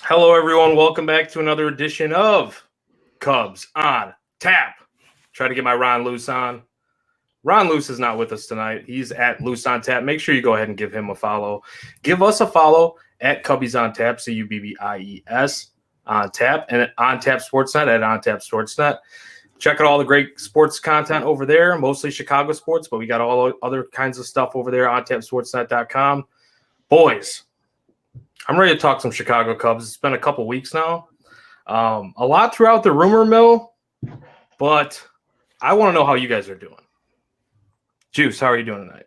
Hello, everyone. Welcome back to another edition of Cubs on Tap. Try to get my Ron Luce on. Ron Luce is not with us tonight. He's at Luce on Tap. Make sure you go ahead and give him a follow. Give us a follow at Cubbies on Tap, Cubbies on Tap, and On Tap Sportsnet at On Tap Sportsnet. Check out all the great sports content over there, mostly Chicago sports, but we got all other kinds of stuff over there on TapSportsnet.com. Boys, I'm ready to talk some Chicago Cubs. It's been a couple weeks now. A lot throughout the rumor mill, but I want to know how you guys are doing. Juice, how are you doing tonight?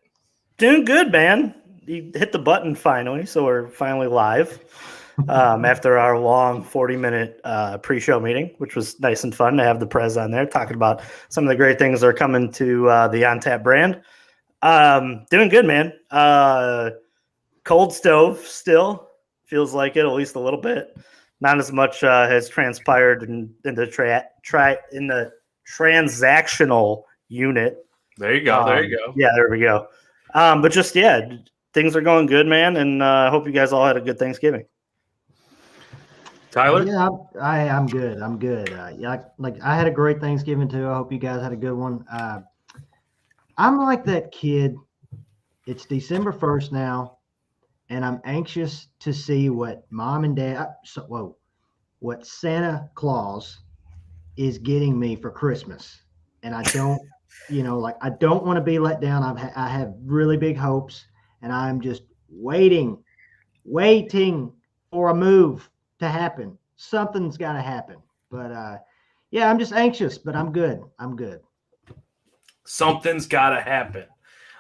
Doing good, man. You hit the button finally, so we're finally live after our long 40-minute pre-show meeting, which was nice and fun to have the Prez on there talking about some of the great things that are coming to the On Tap brand. Doing good, man. Cold stove still. Feels like it, at least a little bit. Not as much has transpired in the transactional unit. There you go. There you go. Yeah, there we go. But just things are going good, man, and I hope you guys all had a good Thanksgiving. Tyler? Yeah, I'm good. I'm good. I had a great Thanksgiving too. I hope you guys had a good one. I'm like that kid. It's December 1st now. And I'm anxious to see what mom and dad, what Santa Claus is getting me for Christmas. And I don't, I don't want to be let down. I have really big hopes, and I'm just waiting for a move to happen. Something's got to happen. But I'm just anxious, but I'm good. I'm good. Something's got to happen.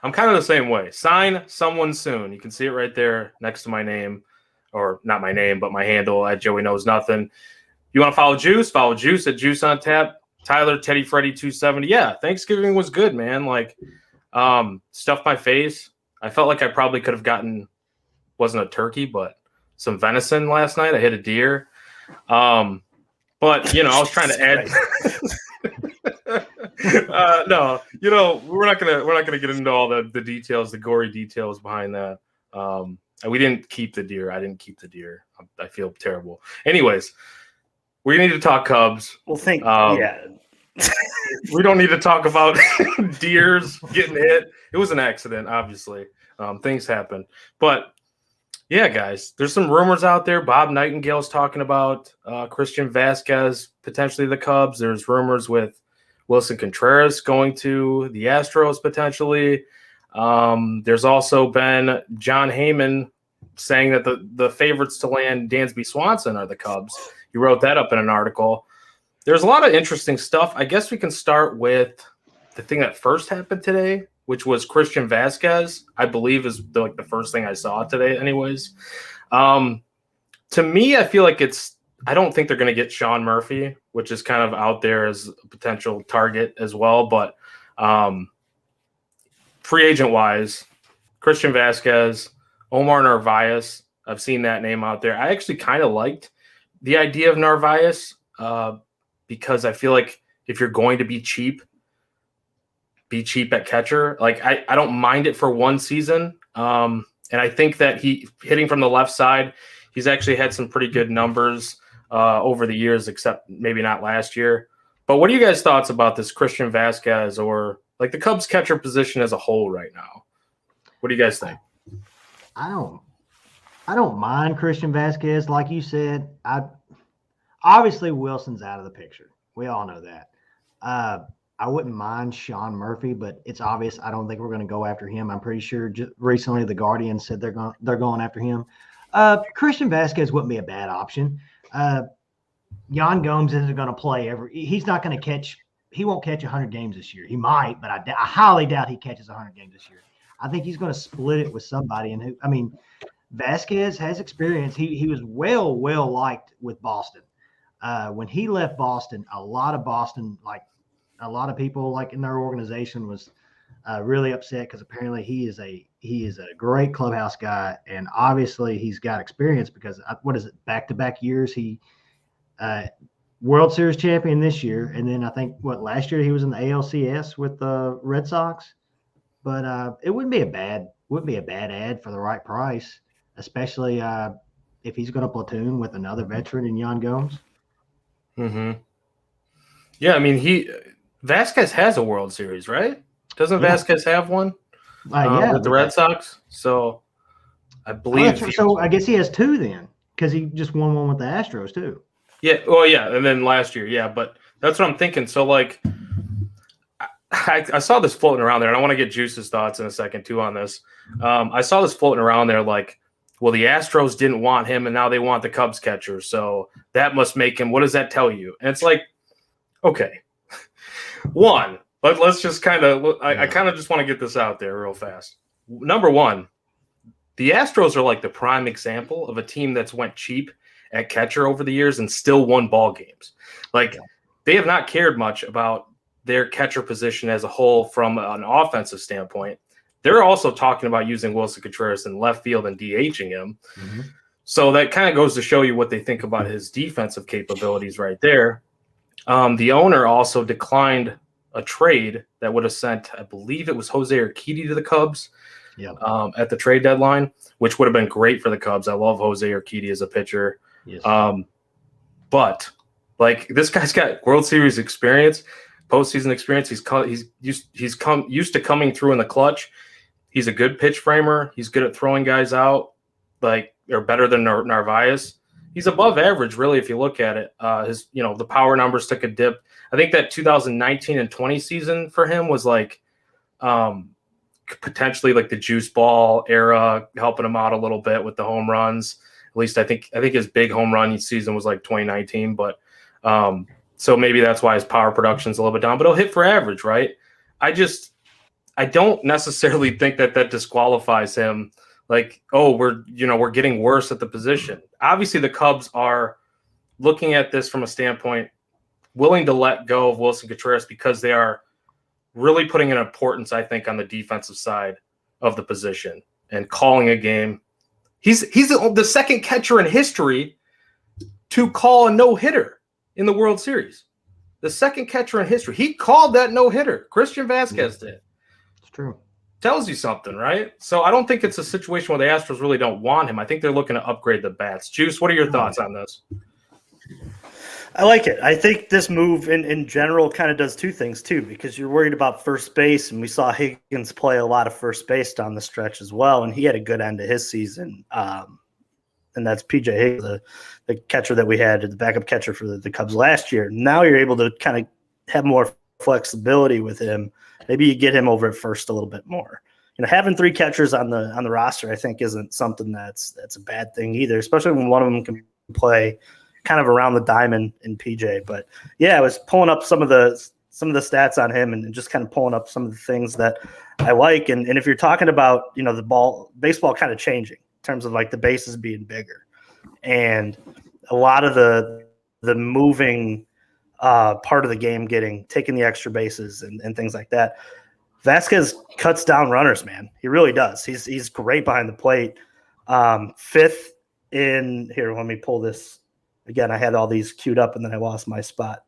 I'm kind of the same way. Sign someone soon. You can see it right there next to my name, or not my name, but my handle at Joey Knows Nothing. You want to follow Juice? Follow Juice at Juice on Tap. Tyler, Teddy Freddy 270. Yeah, Thanksgiving was good, man. Stuffed my face. I felt like I probably could have gotten, wasn't a turkey, but some venison last night. I hit a deer. But I was trying to add. No, we're not gonna get into all the details, the gory details behind that. We didn't keep the deer. I didn't keep the deer. I feel terrible. Anyways, we need to talk Cubs. Well, we don't need to talk about deers getting hit. It was an accident, obviously. Things happen, but yeah, guys, there's some rumors out there. Bob Nightingale's talking about Christian Vasquez potentially the Cubs. There's rumors with Wilson Contreras going to the Astros potentially. There's also been John Heyman saying that the favorites to land Dansby Swanson are the Cubs. He wrote that up in an article. There's a lot of interesting stuff. I guess we can start with the thing that first happened today, which was Christian Vasquez, I believe is the first thing I saw today anyways. To me, I feel like I don't think they're going to get Sean Murphy, which is kind of out there as a potential target as well. But free agent wise, Christian Vasquez, Omar Narvaez, I've seen that name out there. I actually kind of liked the idea of Narvaez because I feel like if you're going to be cheap at catcher. I don't mind it for one season. And I think that he hitting from the left side, he's actually had some pretty good numbers over the years, except maybe not last year. But what are you guys' thoughts about this Christian Vasquez or the Cubs catcher position as a whole right now? What do you guys think? I don't mind Christian Vasquez. Like you said, obviously Wilson's out of the picture. We all know that. I wouldn't mind Sean Murphy, but it's obvious I don't think we're going to go after him. I'm pretty sure recently the Guardian said they're going after him. Christian Vasquez wouldn't be a bad option. Yan Gomes isn't going to play he's not going to catch. He won't catch 100 games this year. He might, but I highly doubt he catches 100 games this year. I think he's going to split it with somebody. And Vasquez has experience. He was well liked with Boston. When he left Boston, a lot of people in their organization was really upset because apparently he is a great clubhouse guy, and obviously he's got experience because back-to-back years he World Series champion this year, and then I think last year he was in the ALCS with the Red Sox. But it wouldn't be a bad ad for the right price, especially if he's going to platoon with another veteran in Yan Gomes. Mm-hmm. Yeah, I mean, Vasquez has a World Series, right? Doesn't Yeah. Vasquez have one with the Red Sox? So I believe. So I guess he has two then, because he just won one with the Astros too. Yeah. Well, yeah, and then last year, yeah. But that's what I'm thinking. So like, I saw this floating around there, and I want to get Juice's thoughts in a second too on this. I saw this floating around there, like, well, the Astros didn't want him, and now they want the Cubs catcher, so that must make him. What does that tell you? And it's like, okay, one, but let's just kind of. I kind of just want to get this out there real fast. Number one, the Astros are like the prime example of a team that's went cheap at catcher over the years and still won ball games. Like, they have not cared much about their catcher position as a whole from an offensive standpoint. They're also talking about using Wilson Contreras in left field and DHing him. Mm-hmm. So that kind of goes to show you what they think about his defensive capabilities right there. The owner also declined a trade that would have sent, I believe it was Jose Urquidy to the Cubs at the trade deadline, which would have been great for the Cubs. I love Jose Urquidy as a pitcher. Yes. But like, this guy's got World Series experience, postseason experience. He's used to coming through in the clutch. He's a good pitch framer. He's good at throwing guys out, like, or better than Narvaez. He's above average, really, if you look at it. The power numbers took a dip. I think that 2019 and 20 season for him was like potentially like the juice ball era, helping him out a little bit with the home runs. At least I think his big home run season was like 2019, but so maybe that's why his power production's a little bit down, but he'll hit for average, right? I don't necessarily think that disqualifies him. Like, oh, we're getting worse at the position. Obviously, the Cubs are looking at this from a standpoint willing to let go of Wilson Contreras because they are really putting an importance, I think, on the defensive side of the position and calling a game. He's the second catcher in history to call a no-hitter in the World Series. The second catcher in history. He called that no-hitter. Christian Vasquez did. It's true. Tells you something, right? So I don't think it's a situation where the Astros really don't want him. I think they're looking to upgrade the bats. Juice, what are your thoughts on this? I like it. I think this move in general kind of does two things too, because you're worried about first base, and we saw Higgins play a lot of first base down the stretch as well, and he had a good end to his season. And that's PJ Higgins, the catcher that we had, the backup catcher for the Cubs last year. Now you're able to kind of have more flexibility with him. Maybe you get him over at first a little bit more. Having three catchers on the roster, I think, isn't something that's a bad thing either, especially when one of them can play kind of around the diamond in PJ. But yeah, I was pulling up some of the stats on him and just kind of pulling up some of the things that I like. And if you're talking about, the baseball kind of changing in terms of like the bases being bigger and a lot of the moving part of the game taking the extra bases and things like that. Vasquez cuts down runners, man. He really does. He's great behind the plate. Fifth in here. Let me pull this again. I had all these queued up and then I lost my spot.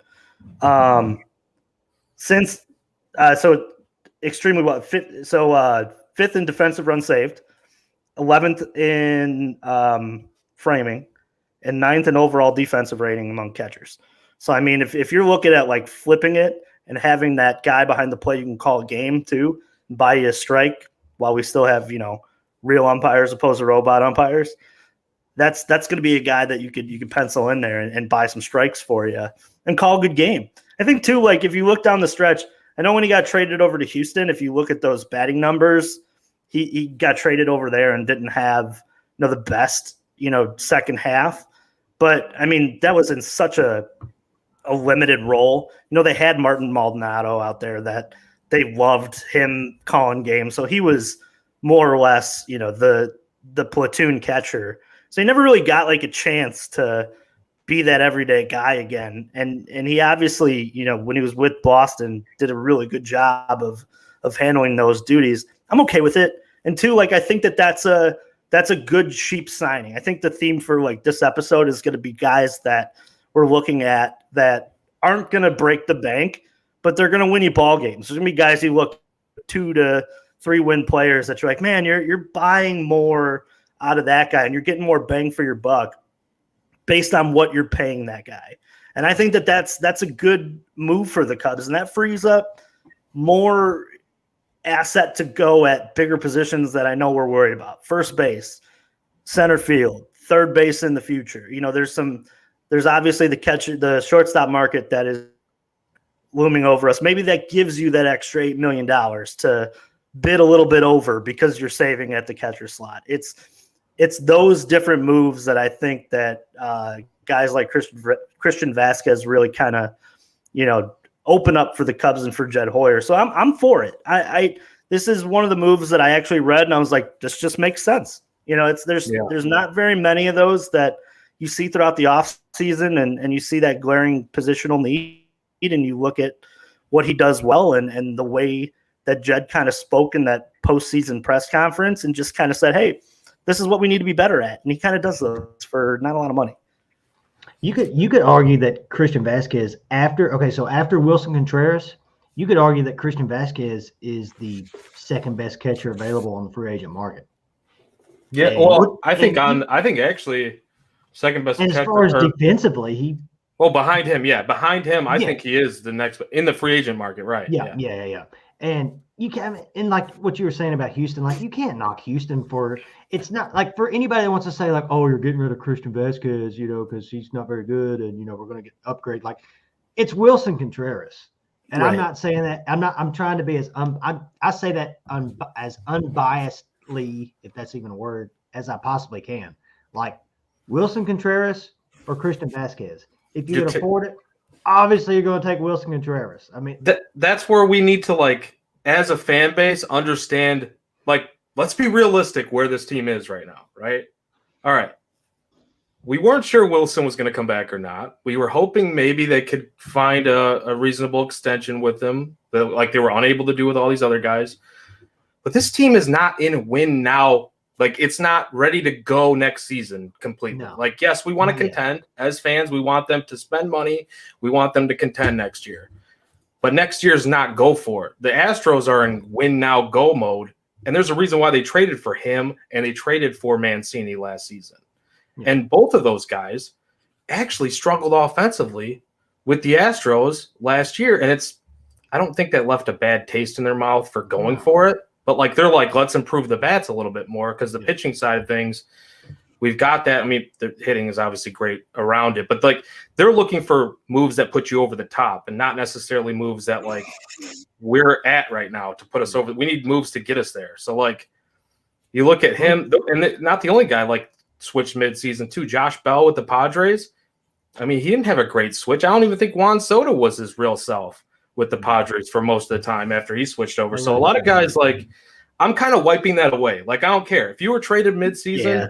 So extremely well. Fifth in defensive run saved, 11th in framing, and 9th in overall defensive rating among catchers. So, I mean, if you're looking at like flipping it and having that guy behind the plate, you can call a game too, and buy you a strike while we still have, real umpires opposed to robot umpires. That's going to be a guy that you could pencil in there and buy some strikes for you and call a good game. I think too, like if you look down the stretch, I know when he got traded over to Houston, if you look at those batting numbers, he got traded over there and didn't have, the best, second half. But I mean, that was in such a limited role. They had Martin Maldonado out there that they loved him calling games. So he was more or less, the platoon catcher. So he never really got like a chance to be that everyday guy again. And he obviously, when he was with Boston, did a really good job of handling those duties. I'm okay with it. And two, like, I think that's a good sheep signing. I think the theme for like this episode is going to be guys that we're looking at that aren't going to break the bank, but they're going to win you ball games. There's going to be guys who look 2 to 3 win players that you're like, man, you're buying more out of that guy, and you're getting more bang for your buck based on what you're paying that guy. And I think that's a good move for the Cubs, and that frees up more asset to go at bigger positions that I know we're worried about. First base, center field, third base in the future. There's obviously the shortstop market that is looming over us. Maybe that gives you that extra $8 million to bid a little bit over because you're saving at the catcher slot. It's those different moves that I think that guys like Christian Vasquez really kind of, open up for the Cubs and for Jed Hoyer. So I'm for it. This is one of the moves that I actually read and I was like, this just makes sense. There's not very many of those that you see throughout the off season and you see that glaring positional need and you look at what he does well and the way that Jed kind of spoke in that postseason press conference and just kind of said, hey, this is what we need to be better at. And he kind of does those for not a lot of money. You could argue that Christian Vasquez after Wilson Contreras, you could argue that Christian Vasquez is the second best catcher available on the free agent market. Yeah, well, I think actually second best. And as far as defensively, behind him, I think he is the next in the free agent market, right? Yeah. And you can, and like what you were saying about Houston, like you can't knock Houston for. It's not like for anybody that wants to say like, oh, you're getting rid of Christian Vasquez, because he's not very good, and we're going to get upgrade. Like, it's Wilson Contreras, and right. I'm not saying that. I'm trying to be as I say that as unbiasedly, if that's even a word, as I possibly can. Like Wilson Contreras or Christian Vasquez. If you can afford it, obviously you're going to take Wilson Contreras. I mean, that's where we need to, like, as a fan base, understand, like, let's be realistic where this team is right now, right? All right. We weren't sure Wilson was going to come back or not. We were hoping maybe they could find a reasonable extension with him, like they were unable to do with all these other guys. But this team is not in win now. Like, it's not ready to go next season completely. No. Like, yes, we want to contend. As fans, we want them to spend money. We want them to contend next year. But next year's not go for it. The Astros are in win now, go mode. And there's a reason why they traded for him and they traded for Mancini last season. Yeah. And both of those guys actually struggled offensively with the Astros last year. And I don't think that left a bad taste in their mouth for going for it. But, like, they're like, let's improve the bats a little bit more because the pitching side of things, we've got that. I mean, the hitting is obviously great around it. But, like, they're looking for moves that put you over the top and not necessarily moves that, like, we're at right now to put us over. We need moves to get us there. So, like, you look at him, and not the only guy, like, switched midseason too. Josh Bell with the Padres. I mean, he didn't have a great switch. I don't even think Juan Soto was his real self with the Padres for most of the time after he switched over. So a lot of guys, like, I'm kind of wiping that away. Like, I don't care. If you were traded midseason,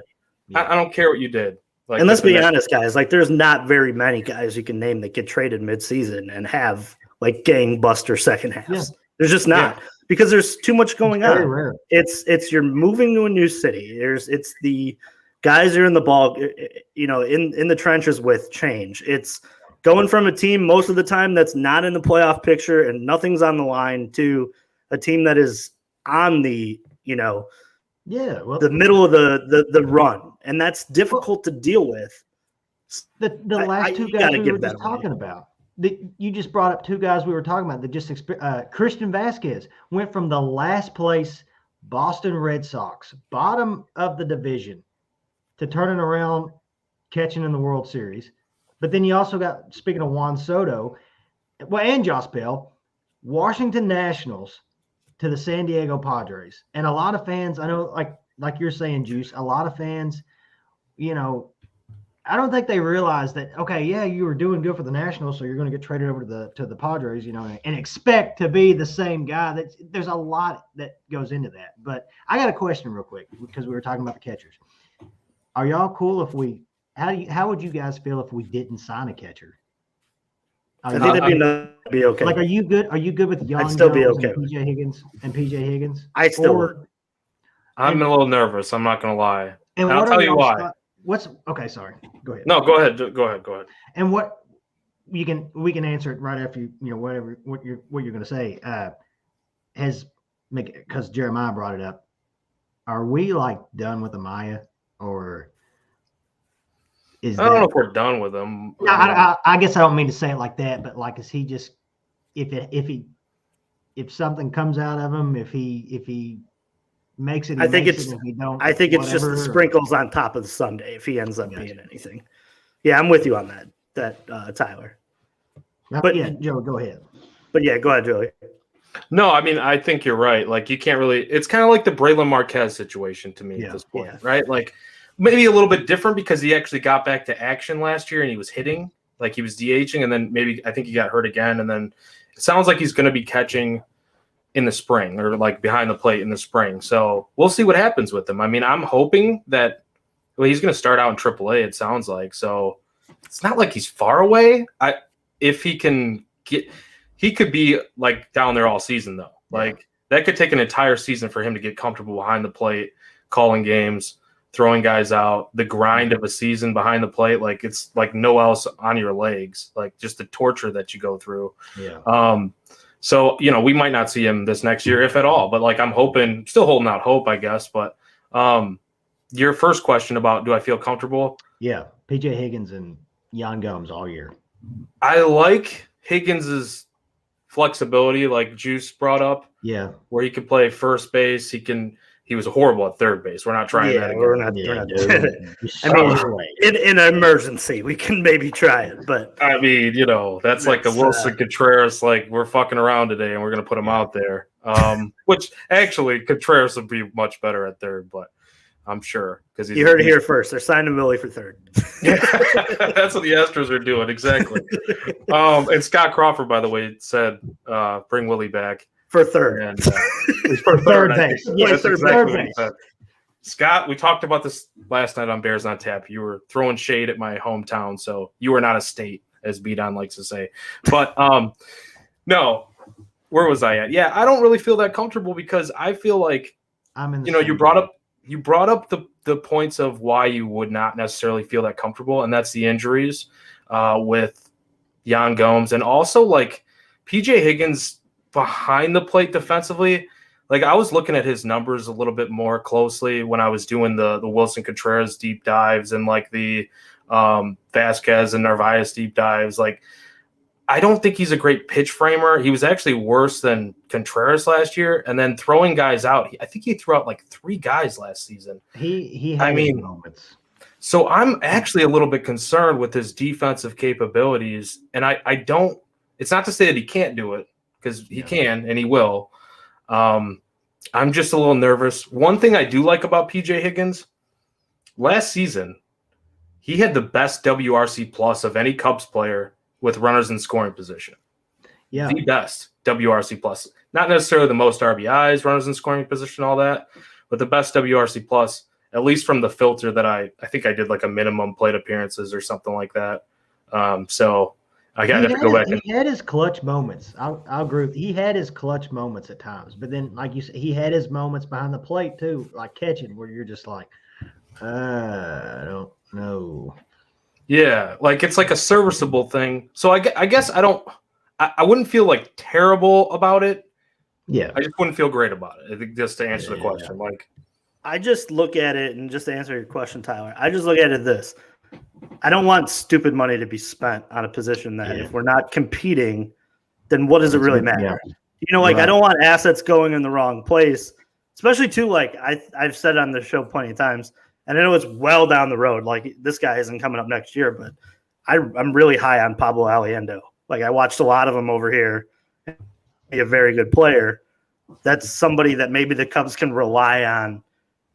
I don't care what you did. Like, and let's be honest, guys. Like, there's not very many guys you can name that get traded midseason and have, like, gangbuster second halves. Yeah. There's just not because there's too much going on. Rare. It's you're moving to a new city. It's the guys are in the ball, in the trenches with change. It's going from a team most of the time that's not in the playoff picture and nothing's on the line to a team that is on the, the middle of the run. And that's difficult to deal with. The last two guys we were just talking about. You just brought up two guys we were talking about that just Christian Vasquez went from the last place Boston Red Sox, bottom of the division, to turning around, catching in the World Series. But then you also got, speaking of Juan Soto, and Josh Bell, Washington Nationals to the San Diego Padres. And a lot of fans, I know, like you're saying, Juice, a lot of fans, I don't think they realize that, okay, yeah, you were doing good for the Nationals, so you're going to get traded over to the Padres, and expect to be the same guy. There's a lot that goes into that. But I got a question real quick because we were talking about the catchers. Are y'all cool if how would you guys feel if we didn't sign a catcher? I think that'd be okay. Like, are you good? Are you good with Young I'd still be Jones okay. and PJ Higgins? I'm a little nervous. I'm not going to lie. And I'll tell you why. Okay? Sorry. Go ahead. No, go ahead. Go ahead. And we can answer it right after whatever what you're going to say. Because Jeremiah brought it up. Are we, like, done with Amaya? or is I don't know that? if we're done with him. No, I guess I don't mean to say it like that, but like, is he just if something comes out of him, if he makes it, I think makes it's it, if he don't, I think it's just the whatever. sprinkles on top of the sundae if he ends up Gotcha. being anything. Yeah, I'm with you on that, Tyler. But yeah, Joe, go ahead. But yeah, go ahead, Joey. No, I mean, I think you're right. Like, you can't really. It's kind of like the Braylon Marquez situation to me Yeah, at this point, yeah. right? Like, maybe a little bit different because he actually got back to action last year and he was hitting, like he was DHing, and then maybe I think he got hurt again, and then it sounds like he's going to be catching in the spring or like behind the plate in the spring. So we'll see what happens with him. I mean, I'm hoping that he's going to start out in AAA. It sounds like so. It's not like he's far away. If he can get. He could be like down there all season though. Like that could take an entire season for him to get comfortable behind the plate, calling games, throwing guys out, the grind of a season behind the plate. Like it's like no else on your legs, like just the torture that you go through. Yeah. So, we might not see him this next year, if at all, but like, I'm hoping, still holding out hope, I guess. But your first question about, do I feel comfortable? Yeah. PJ Higgins and Jan Gomes all year. I like Higgins's flexibility, like Juice brought up. Yeah. Where he could play first base. He was horrible at third base. We're not trying that again. We're not doing it. I mean, in an emergency, we can maybe try it, but I mean, that's like a Wilson Contreras. Like we're fucking around today, and we're gonna put him out there. Which actually Contreras would be much better at third, but I'm sure because you heard it here first. They're signing Willie for third. That's what the Astros are doing exactly. And Scott Crawford, by the way, said bring Willie back. For third. And, for third base. Yeah, That's exactly what he said. Scott, we talked about this last night on Bears on Tap. You were throwing shade at my hometown, so you are not a state, as B-Don likes to say. But no, where was I at? Yeah, I don't really feel that comfortable because I feel like you brought up the points of why you would not necessarily feel that comfortable, and that's the injuries with Jan Gomes, and also like PJ Higgins behind the plate defensively. Like I was looking at his numbers a little bit more closely when I was doing the Wilson Contreras deep dives and like the Vasquez and Narvaez deep dives. Like I don't think he's a great pitch framer. He was actually worse than Contreras last year. And then throwing guys out, I think he threw out like 3 guys last season. He had his moments. So I'm actually a little bit concerned with his defensive capabilities. And I don't – it's not to say that he can't do it because he can and he will. I'm just a little nervous. One thing I do like about PJ Higgins, last season, he had the best WRC plus of any Cubs player with runners in scoring position. Yeah. The best WRC plus. Not necessarily the most RBIs, runners in scoring position, all that, but the best WRC plus, at least from the filter that I think I did like a minimum plate appearances or something like that. So I got to go back. He had his clutch moments. I'll agree. He had his clutch moments at times, but then, like you said, he had his moments behind the plate too, like catching, where you're just like, I don't know. Yeah, like it's like a serviceable thing. So I guess I wouldn't feel like terrible about it. Yeah, I just wouldn't feel great about it. I think just to answer the question, like I just look at it, and just to answer your question, Tyler, I just look at it this. I don't want stupid money to be spent on a position that if we're not competing, then what does it really matter? Yeah. I don't want assets going in the wrong place, especially too, like I've said on the show plenty of times, and I know it's well down the road. Like this guy isn't coming up next year, but I'm really high on Pablo Aliendo. Like I watched a lot of him over here. He's a very good player. That's somebody that maybe the Cubs can rely on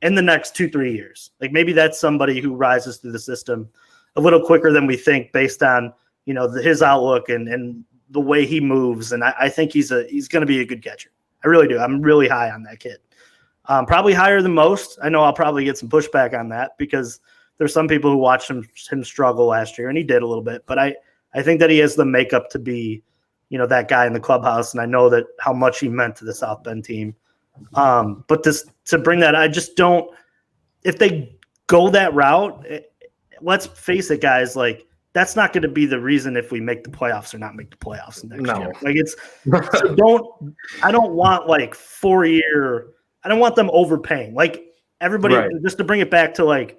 in the next 2-3 years. Like maybe that's somebody who rises through the system a little quicker than we think based on, his outlook and the way he moves. And I think he's going to be a good catcher. I really do. I'm really high on that kid. Probably higher than most. I know I'll probably get some pushback on that because there's some people who watched him struggle last year, and he did a little bit. But I think that he has the makeup to be, that guy in the clubhouse. And I know that how much he meant to the South Bend team. But to bring that, I just don't. If they go that route, let's face it, guys. Like that's not going to be the reason if we make the playoffs or not make the playoffs next year. Like it's so I don't want like 4-year. I don't want them overpaying. Like everybody, just to bring it back to like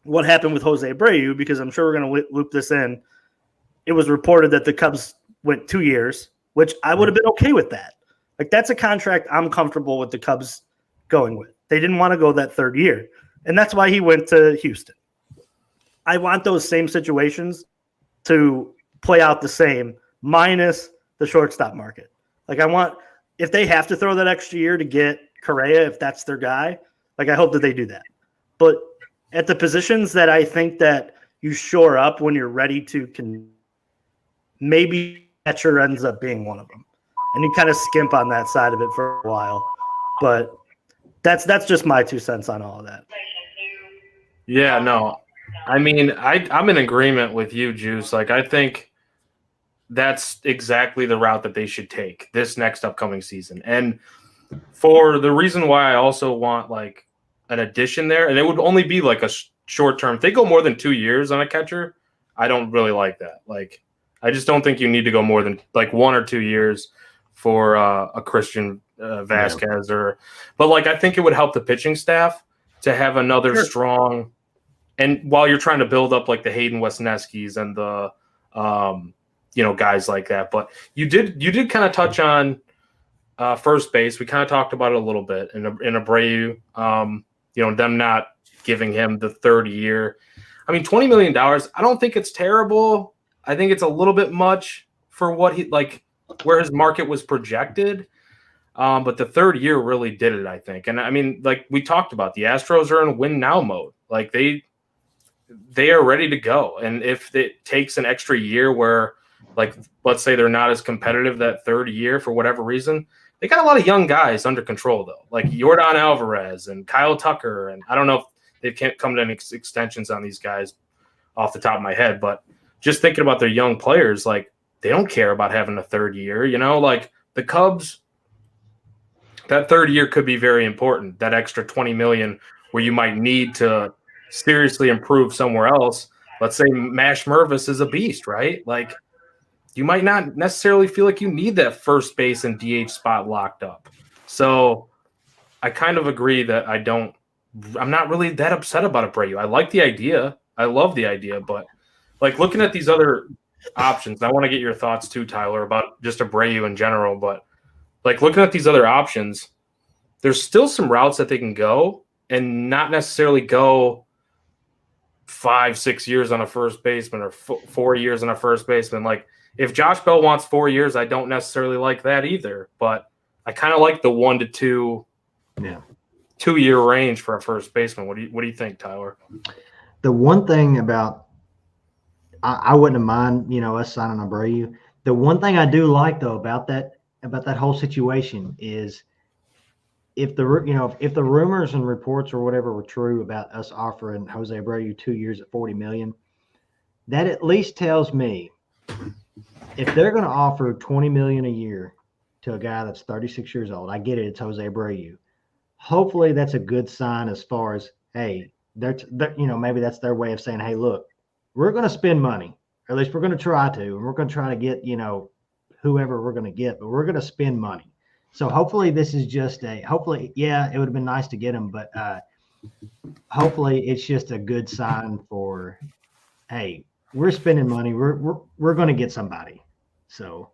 what happened with Jose Abreu, because I'm sure we're going to loop this in. It was reported that the Cubs went 2 years, which I would have been okay with that. Like, that's a contract I'm comfortable with the Cubs going with. They didn't want to go that third year, and that's why he went to Houston. I want those same situations to play out the same, minus the shortstop market. Like, I want, if they have to throw that extra year to get Correa, if that's their guy, like, I hope that they do that. But at the positions that I think that you shore up when you're ready to maybe catcher ends up being one of them. And you kind of skimp on that side of it for a while. But that's just my 2 cents on all of that. Yeah, no. I mean, I'm in agreement with you, Juice. Like, I think that's exactly the route that they should take this next upcoming season. And for the reason why I also want, like, an addition there, and it would only be like a short term. If they go more than 2 years on a catcher, I don't really like that. Like, I just don't think you need to go more than like 1 or 2 years for a Christian Vasquez but like, I think it would help the pitching staff to have another strong, and while you're trying to build up like the Hayden Wesneskis and the guys like that. But you did kind of touch on first base. We kind of talked about it a little bit in Abreu, them not giving him the third year. I mean, $20 million, I don't think it's terrible. I think it's a little bit much for what where his market was projected. But the third year really did it, I think. And I mean, like we talked about, the Astros are in win now mode. Like, they are ready to go. And if it takes an extra year where, like, let's say they're not as competitive that third year for whatever reason, they got a lot of young guys under control, though, like Yordan Alvarez and Kyle Tucker. And I don't know if they can't come to any extensions on these guys off the top of my head, but just thinking about their young players, like, they don't care about having a third year, like the Cubs, that third year could be very important. That extra $20 million where you might need to seriously improve somewhere else. Let's say Mash Mervis is a beast, right? Like, you might not necessarily feel like you need that first base and DH spot locked up. So I kind of agree that I'm not really that upset about Abreu. I like the idea. I love the idea, but like, looking at these other options, I want to get your thoughts too, Tyler, about just Abreu in general, but like, looking at these other options, there's still some routes that they can go and not necessarily go 5-6 years on a first baseman or 4 years on a first baseman. Like, if Josh Bell wants 4 years, I don't necessarily like that either, but I kind of like the 1 to 2 2-year range for a first baseman. What do you think, Tyler? The one thing about, I wouldn't have mind, us signing Abreu. The one thing I do like, though, about that whole situation is, if the rumors and reports or whatever were true about us offering Jose Abreu 2 years at $40 million, that at least tells me, if they're going to offer $20 million a year to a guy that's 36 years old, I get it, it's Jose Abreu. Hopefully that's a good sign as far as, hey, they're maybe that's their way of saying, hey, look, we're going to spend money, or at least we're going to try to, and we're going to try to get, whoever we're going to get, but we're going to spend money. So hopefully this is just hopefully, yeah, it would have been nice to get him, but hopefully it's just a good sign for, hey, we're spending money. We're going to get somebody. So,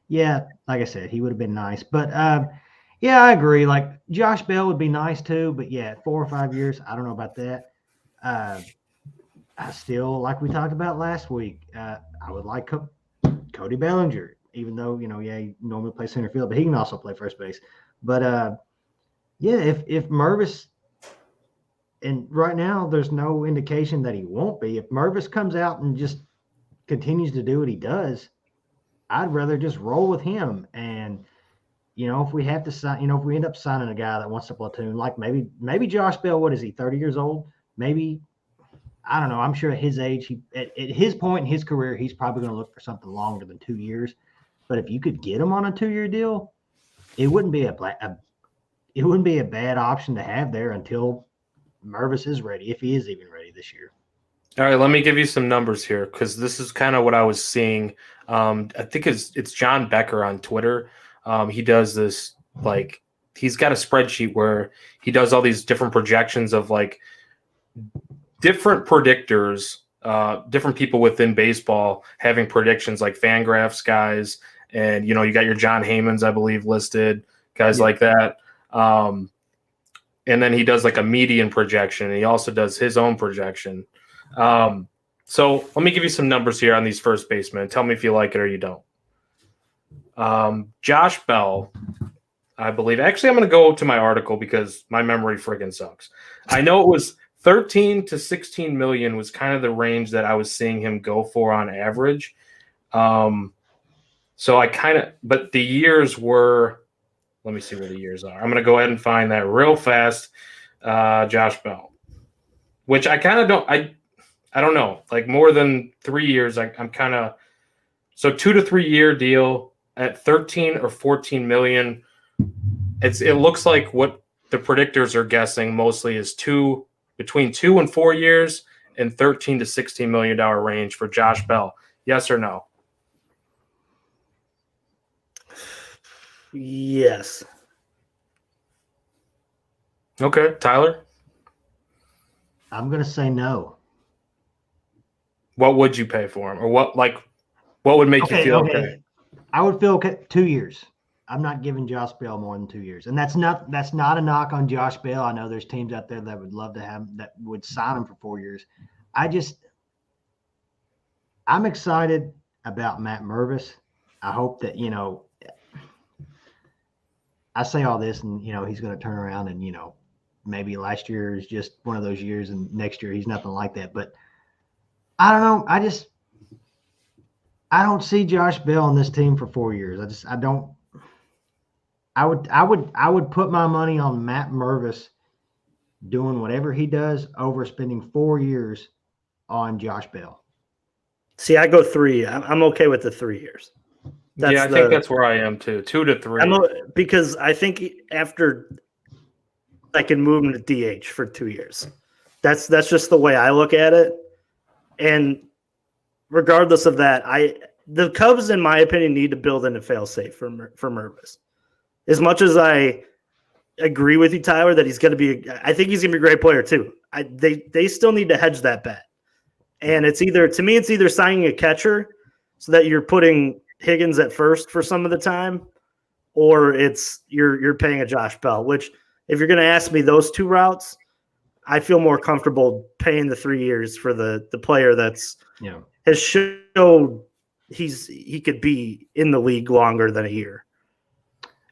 yeah, like I said, he would have been nice. But, yeah, I agree. Like, Josh Bell would be nice too. But, yeah, 4 or 5 years, I don't know about that. I still, like we talked about last week, I would like Cody Bellinger, even though, he normally plays center field, but he can also play first base. But, yeah, if Mervis – and right now there's no indication that he won't be. If Mervis comes out and just continues to do what he does, I'd rather just roll with him. And, if we have to sign, if we end up signing a guy that wants to platoon, like maybe Josh Bell, what is he, 30 years old? Maybe, I don't know. I'm sure at his age, at his point in his career, he's probably going to look for something longer than 2 years. But if you could get him on a 2-year deal, it wouldn't be a bad option to have there until Mervis is ready, if he is even ready this year. All right, let me give you some numbers here, because this is kind of what I was seeing. I think it's John Becker on Twitter. He does this, like, he's got a spreadsheet where he does all these different projections of, like, different predictors, different people within baseball having predictions like Fangraphs guys, and you got your John Heymans, I believe, listed, guys like that. And then he does like a median projection, and he also does his own projection. So let me give you some numbers here on these first basemen. Tell me if you like it or you don't. Josh Bell, I believe. Actually, I'm going to go to my article because my memory friggin' sucks. I know it was 13 to 16 million was kind of the range that I was seeing him go for on average. So but the years were, let me see what the years are. I'm going to go ahead and find that real fast. Josh Bell, which I kind of don't, I don't know, like more than 3 years. I'm kind of, so 2 to 3 year deal at 13 or 14 million. It looks like what the predictors are guessing mostly is between 2 and 4 years and $13 to $16 million range for Josh Bell. Yes or no? Yes. Okay, Tyler? I'm going to say no. What would you pay for him? Or what would make you feel okay? I would feel okay. 2 years. I'm not giving Josh Bell more than 2 years. And that's not a knock on Josh Bell. I know there's teams out there that would love to have him, that would sign him for 4 years. I'm excited about Matt Mervis. I hope that, I say all this and, he's going to turn around and, maybe last year is just one of those years and next year he's nothing like that. But I don't know. I don't see Josh Bell on this team for 4 years. I would put my money on Matt Mervis doing whatever he does over spending 4 years on Josh Bell. See, I go 3. I'm okay with the 3 years. I think that's where I am too. 2 to 3. Because I think after I can move him to DH for 2 years. That's just the way I look at it. And regardless of that, the Cubs, in my opinion, need to build in a fail-safe for Mervis. As much as I agree with you, Tyler, that he's going to be – I think he's going to be a great player too. They still need to hedge that bet. And it's either signing a catcher so that you're putting Higgins at first for some of the time, or it's you're paying a Josh Bell, which if you're going to ask me those two routes, I feel more comfortable paying the 3 years for the player that's has showed he could be in the league longer than a year.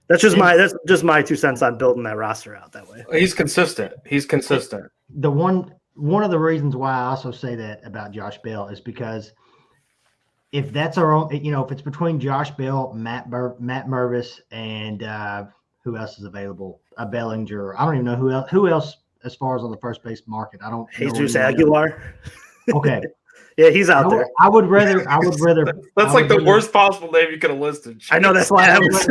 That's just my 2 cents on building that roster out that way. He's consistent. The one of the reasons why I also say that about Josh Bell is because if that's our own, if it's between Josh Bell, Matt Mervis, and who else is available? Bellinger. I don't even know who else as far as on the first base market. I don't. Jesus Aguilar. Okay. Yeah, he's out there. I would rather. That's like the worst possible name you could have listed. I know, that's why I was.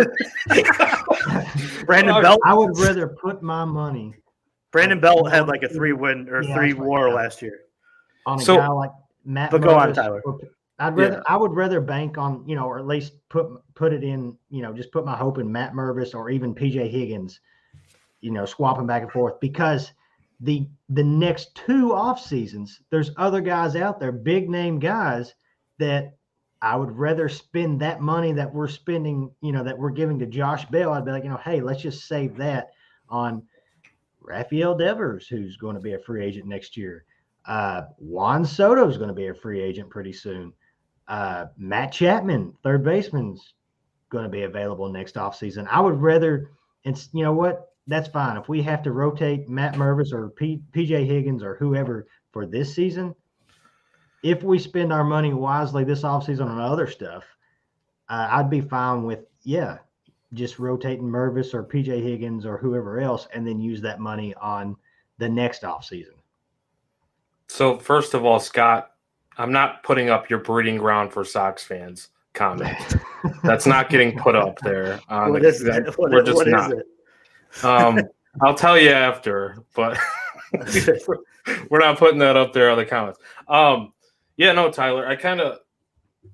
Brandon Belt. I would rather put my money. Brandon Belt had like a 3-win or 3 WAR last year. On a guy like Matt. But go on, Tyler. I would rather bank on, or at least put it in, just put my hope in Matt Mervis or even PJ Higgins, swapping back and forth, because the next 2 off seasons, there's other guys out there, big name guys, that I would rather spend that money that we're spending, that we're giving to Josh Bell. I'd be like, hey, let's just save that on Rafael Devers, who's going to be a free agent next year. Juan Soto is going to be a free agent pretty soon. Matt Chapman, third baseman's going to be available next offseason. I would rather, and you know what? That's fine. If we have to rotate Matt Mervis or PJ Higgins or whoever for this season, if we spend our money wisely this offseason on other stuff, I'd be fine with, just rotating Mervis or PJ Higgins or whoever else, and then use that money on the next offseason. So first of all, Scott, I'm not putting up your breeding ground for Sox fans comment. That's not getting put up there. What is it? I'll tell you after, but we're not putting that up there on the comments. Tyler,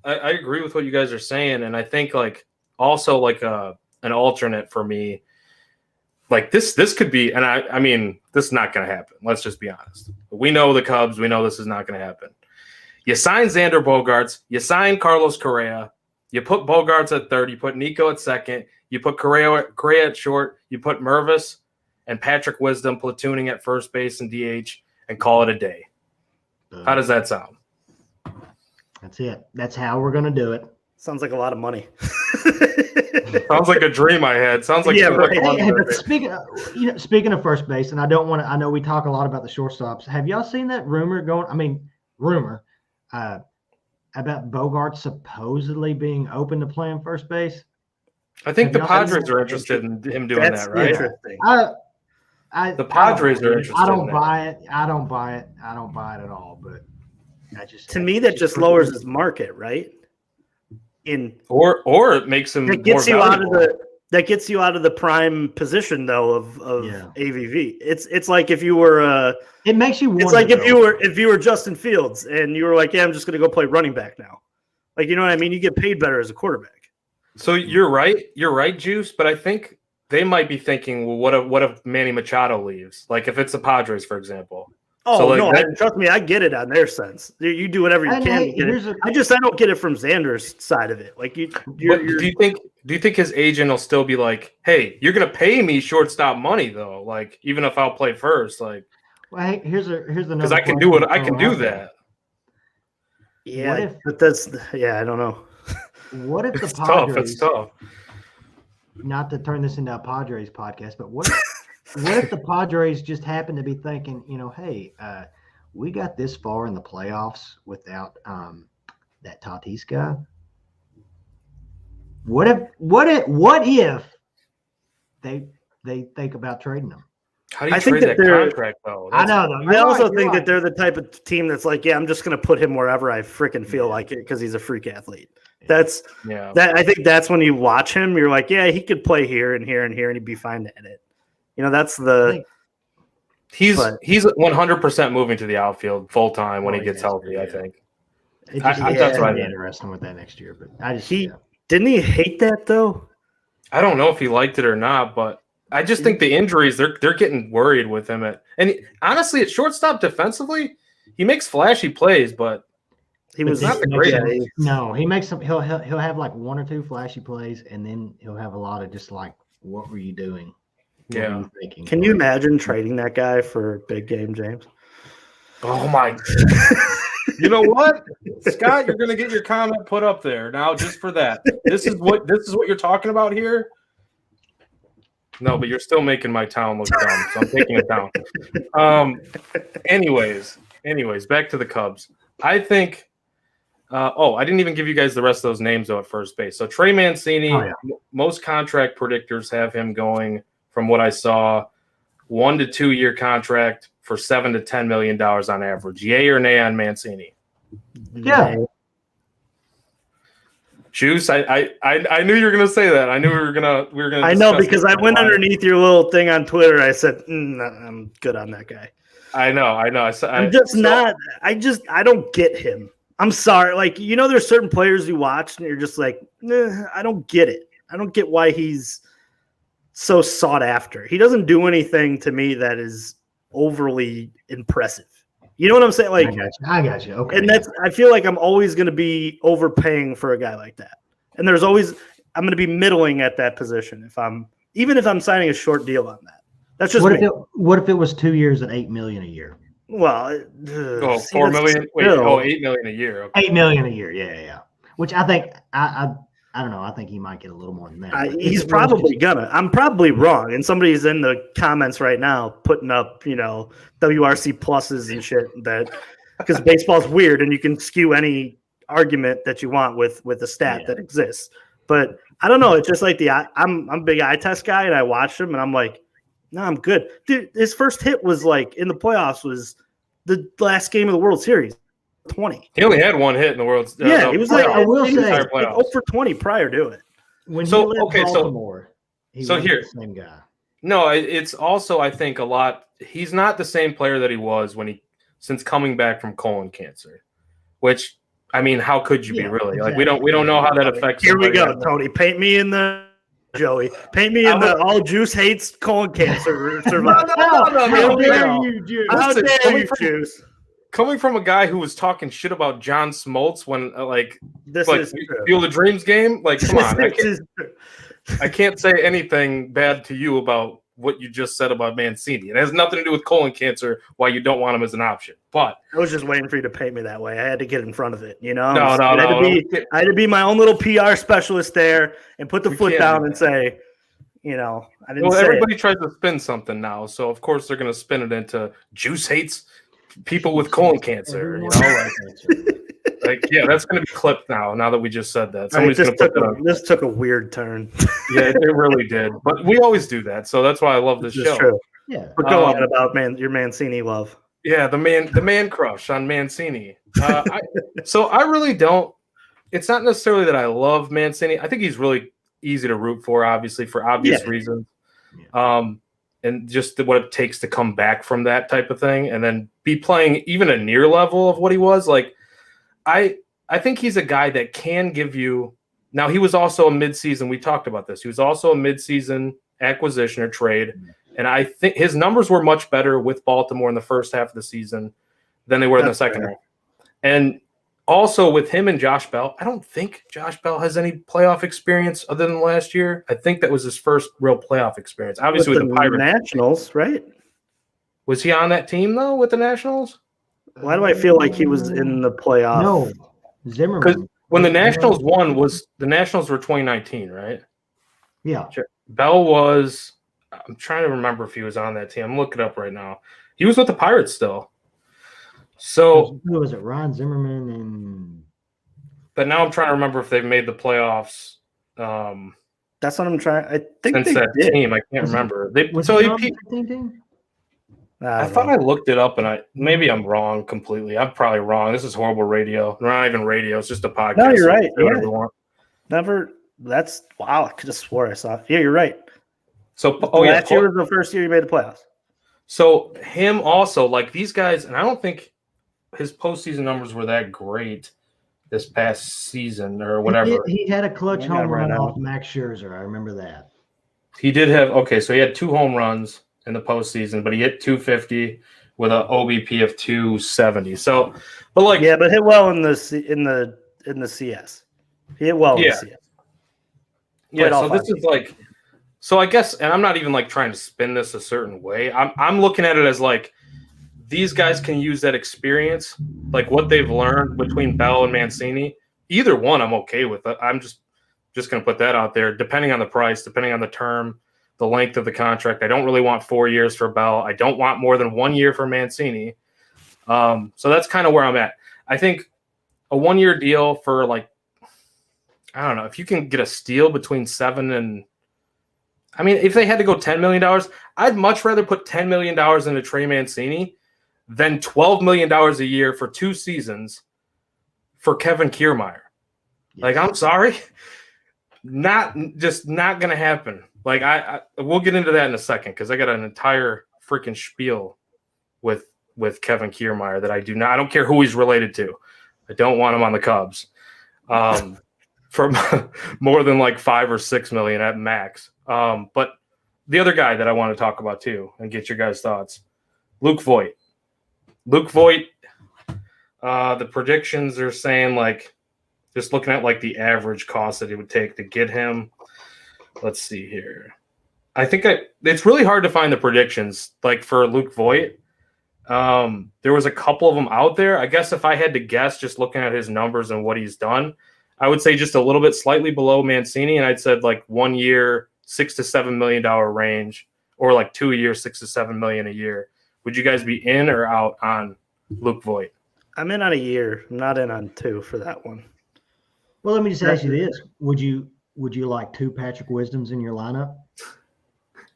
I agree with what you guys are saying, and I think also an alternate for me. like this could be, and I mean, this is not going to happen. Let's just be honest. We know the Cubs. We know this is not going to happen. You sign Xander Bogaerts. You sign Carlos Correa. You put Bogaerts at third. You put Nico at second. You put Correa at short. You put Mervis and Patrick Wisdom platooning at first base and DH and call it a day. How does that sound? That's it. That's how we're going to do it. Sounds like a lot of money. Sounds like a dream I had. Sounds like But speaking of first base, and I don't want to. I know we talk a lot about the shortstops. Have y'all seen that rumor going? I mean, about Bogart supposedly being open to playing first base. I think the Padres are interested in him doing that, right? Interesting. The Padres are interested. I don't buy it. I don't buy it at all. But to me, that just lowers his market, right? Or it makes him that gets more you valuable. that gets you out of the prime position though of AVV. It's like if you were it makes you. It's like if you were Justin Fields and you were like, yeah, I'm just going to go play running back now. Like, you know what I mean? You get paid better as a quarterback. So you're right, Juice. But I think they might be thinking, well, what if Manny Machado leaves? Like if it's the Padres, for example. Oh, so no, trust me, I get it on their sense. You do whatever you can. I don't get it from Xander's side of it. Like do you think his agent will still be like, hey, you're gonna pay me shortstop money though? Like even if I'll play first, like. Well, hey, here's the because I can do it. I can do that. Yeah, but I don't know. What if it's the Padres? Tough. It's tough. Not to turn this into a Padres podcast, but what if the Padres just happen to be thinking, hey, we got this far in the playoffs without that Tatis guy? What if they think about trading him? How do you trade that contract though? I know though. I also think that they're the type of team that's like, yeah, I'm just going to put him wherever I freaking feel like it because he's a freak athlete. That I think that's when you watch him, you're like, yeah, he could play here and here and here, and he'd be fine at it. That's the. He's 100% moving to the outfield full time when he gets healthy. Yeah. I think. That's why I'm interested with that next year. But didn't he hate that though? I don't know if he liked it or not, but I just think the injuries they're getting worried with him honestly at shortstop defensively, he makes flashy plays, but. He was not the greatest. No, he makes some. He'll have like one or two flashy plays, and then he'll have a lot of just like, "What were you doing? What were you thinking?" Can you imagine trading that guy for big game, James? Oh my! You know what, Scott? You're gonna get your comment put up there now just for that. This is what you're talking about here. No, but you're still making my town look dumb, so I'm taking it down. Anyways, back to the Cubs. I think. I didn't even give you guys the rest of those names though at first base. So Trey Mancini, most contract predictors have him going, from what I saw, 1 to 2 year contract for $7 to $10 million on average. Yay or nay on Mancini? Yeah. Juice, I knew you were gonna say that. I knew we were gonna. I know because I went underneath your little thing on Twitter. I said I'm good on that guy. I know. I don't get him. I'm sorry. Like, there's certain players you watch and you're just like, I don't get it. I don't get why he's so sought after. He doesn't do anything to me that is overly impressive. You know what I'm saying? Like, I got you. Okay. And I feel like I'm always going to be overpaying for a guy like that. And I'm going to be middling at that position even if I'm signing a short deal on that. That's just what if it was 2 years at $8 million a year? Well, $4 million. Wait, $8 million a year. Okay. $8 million a year. Yeah. Which I think I don't know. I think he might get a little more than that. He's probably gonna. I'm probably wrong, and somebody's in the comments right now putting up, WRC pluses and shit because baseball's weird and you can skew any argument that you want with a stat that exists. But I don't know. It's just like I'm a big eye test guy, and I watched him, and I'm like. No, I'm good. Dude, his first hit was like in the playoffs was the last game of the World Series, 20. He only had one hit in the World Series. Yeah, he was like, I will say, 0 for 20 prior to it. When he left Baltimore, he was the same guy. No, it's also, I think, a lot. He's not the same player that he was since coming back from colon cancer, which, I mean, how could you be really? Like, we don't know how that affects. Here we go, Tony. Paint me in the Joey. Paint me in the all Juice hates colon cancer survivor. No. How dare no. you, Juice? How Listen, dare coming you, from- Juice? Coming from a guy who was talking shit about John Smoltz when This like is true. Field of Dreams game, like come on, This is true. I can't say anything bad to you about what you just said about Mancini. It has nothing to do with colon cancer, why you don't want him as an option. But I was just waiting for you to paint me that way. I had to get in front of it, you know. No. I had to be my own little PR specialist there and put the We foot can't down do and that. say, I didn't Well, say everybody tries to spin something now, so of course they're going to spin it into Juice hates people with colon cancer. You know, yeah, that's going to be clipped now. Now that we just said that, it. somebody's going to put that on. This took a weird turn. Yeah, it really did. But we always do that, so that's why I love this This is show. true. Yeah. But go on about your Mancini love. Yeah, the man crush on Mancini. So I really don't. It's not necessarily that I love Mancini. I think he's really easy to root for, obviously, for obvious reasons. And just what it takes to come back from that type of thing, and then be playing even a near level of what he was. Like, I think he's a guy that can give you. Now, he was also a midseason. We talked about this. He was also a midseason acquisition or trade. And I think his numbers were much better with Baltimore in the first half of the season than they were in the second half. And also with him and Josh Bell, I don't think Josh Bell has any playoff experience other than last year. I think that was his first real playoff experience. Obviously with the Pirates. Nationals, right? Was he on that team, though, with the Nationals? Why do I feel like he was in the playoff? No, Zimmerman. When the Nationals won, the Nationals were 2019, right? Yeah. Bell was – I'm trying to remember if he was on that team. I'm looking it up right now. He was with the Pirates still. So who was it? Ron Zimmerman and – but now I'm trying to remember if they've made the playoffs That's what I'm trying. I think since they that did. team. I can't remember. was he on the 15 team? I thought I looked it up, and maybe I'm wrong completely. I'm probably wrong. This is horrible radio. Not even radio. It's just a podcast. No, you're right. Do whatever you want. Never. That's wow. I could have swore I saw it. Yeah, you're right. So, last year was the first year he made the playoffs. So him also, like these guys, and I don't think his postseason numbers were that great this past season or whatever. He had a clutch Yeah, home right run now. off Max Scherzer. I remember that. He did have so he had 2 home runs in the postseason, but he hit 250 with an OBP of 270. So, but like but hit well in the CS. He hit well in the CS. Yeah, Played all so this 5 is like, so I guess, and I'm not even like trying to spin this a certain way. I'm looking at it as like these guys can use that experience, like what they've learned between Bell and Mancini. Either one, I'm okay with. I'm just going to put that out there. Depending on the price, depending on the term, the length of the contract. I don't really want 4 years for Bell. I don't want more than 1 year for Mancini. So that's kind of where I'm at. I think a 1-year deal for like, I don't know, if you can get a steal between 7 and, I mean, if they had to go $10 million, I'd much rather put $10 million into Trey Mancini than $12 million a year for 2 seasons for Kevin Kiermaier. Like, I'm sorry. Not going to happen. Like, we'll get into that in a second because I got an entire freaking spiel with Kevin Kiermaier that I don't care who he's related to. I don't want him on the Cubs. For more than like 5 or 6 million at max. But the other guy that I want to talk about too and get your guys' thoughts, Luke Voit. Luke Voit, the predictions are saying like, just looking at like the average cost that it would take to get him. Let's see here. I think it's really hard to find the predictions like for Luke Voit. There was a couple of them out there. I guess if I had to guess, just looking at his numbers and what he's done, I would say just a little bit slightly below Mancini, and I'd said like 1 year, $6 to $7 million range, or like 2 years, $6 to $7 million a year. Would you guys be in or out on Luke Voit? I'm in on a year. I'm not in on 2 for that one. Well, let me just ask you this: Would you like 2 Patrick Wisdoms in your lineup?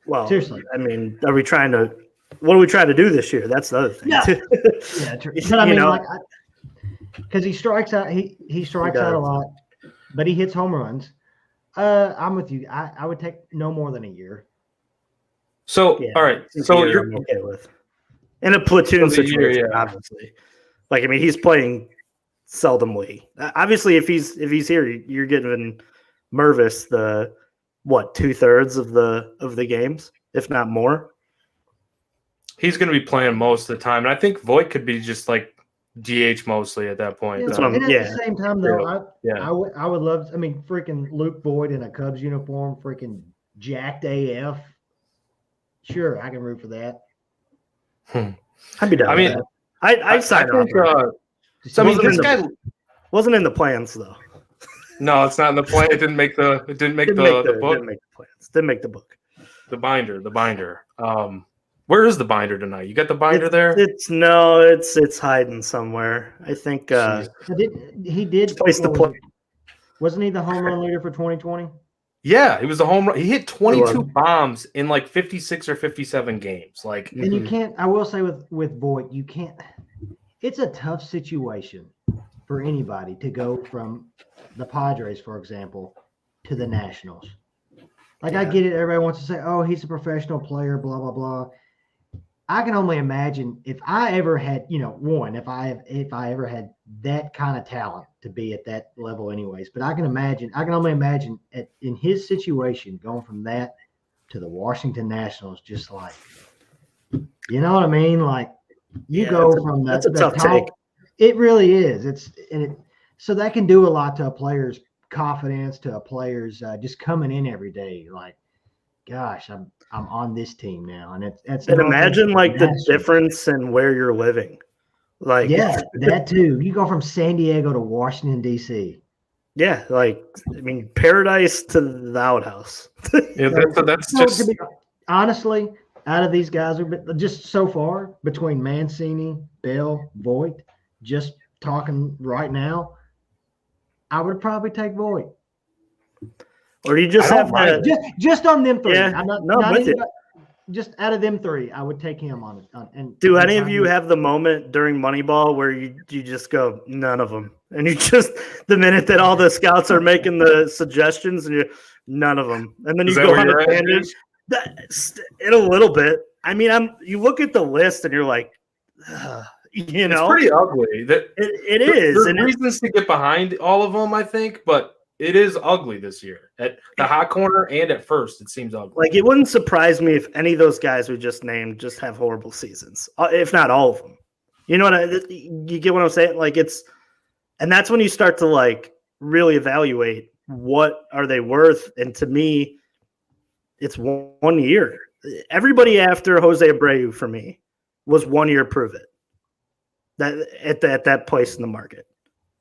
Well, Seriously. I mean, what are we trying to do this year? That's the other thing. Yeah. Yeah, true. But I mean, because he strikes out, he strikes out a lot, but he hits home runs. I'm with you. I would take no more than a year. So, all right. So I'm okay with in a platoon situation, obviously. Like, I mean, he's playing seldomly. Obviously, if he's here, you're giving Mervis the what 2/3 of the games, if not more. He's going to be playing most of the time, and I think Voigt could be just like DH mostly at that point. That's what I'm- and at yeah. the same time, though, Yeah. I would love. I mean, freaking Luke Voigt in a Cubs uniform, freaking jacked AF. Sure, I can root for that. I'd be down. I mean, with that. I'd sign off. think, so I mean, Wasn't this in guy. Wasn't in the plans though. No, it's not in the plan. It didn't make the. It didn't make the book. Didn't make the plans. Didn't make the book. The binder. Where is the binder tonight? You got the binder there? It's hiding somewhere. I think Jeez. He did. place to play. Wasn't he the home run leader for 2020? Yeah, he was a home run. He hit 22 was. bombs in like 56 or 57 games. Like, And you can't. I will say with Voigt, you can't. It's a tough situation for anybody to go from the Padres, for example, to the Nationals. Like I get it. Everybody wants to say, "Oh, he's a professional player," blah blah blah. I can only imagine if I ever had, if I ever had that kind of talent to be at that level, anyways. But I can only imagine in his situation going from that to the Washington Nationals, just like, you know what I mean? Like you go from that's a the tough top. take. It really is. So that can do a lot to a player's confidence, to a player's just coming in every day. Like, gosh, I'm on this team now, and it's. And imagine like the Nationals. difference in where you're living. Like Yeah, that too. You go from San Diego to Washington D.C. yeah, like I mean paradise to the outhouse. yeah, that's So, just. to be, honestly, out of these guys, just so far between Mancini, Bell, Voigt, just talking right now, I would probably take Voigt. Or you just I don't have mind to Just on them three. Yeah, I'm not with even, you. just out of them three, I would take him on it. And do any of you have the moment during Moneyball where you just go, none of them? And you just, the minute that all the scouts are making the suggestions and you, none of them. And then you Is that go where on you're a at, tangent. In a little bit. I mean, you look at the list and you're like, you know, It's pretty ugly. it is. There's And reasons to get behind all of them, I think, but it is ugly this year. At the hot corner and at first, it seems ugly. like, it wouldn't surprise me if any of those guys we just named just have horrible seasons, if not all of them. You know what you get what I'm saying? Like and that's when you start to like really evaluate what are they worth. And to me, it's 1 year. Everybody after Jose Abreu for me was 1 year prove it. That at that place in the market,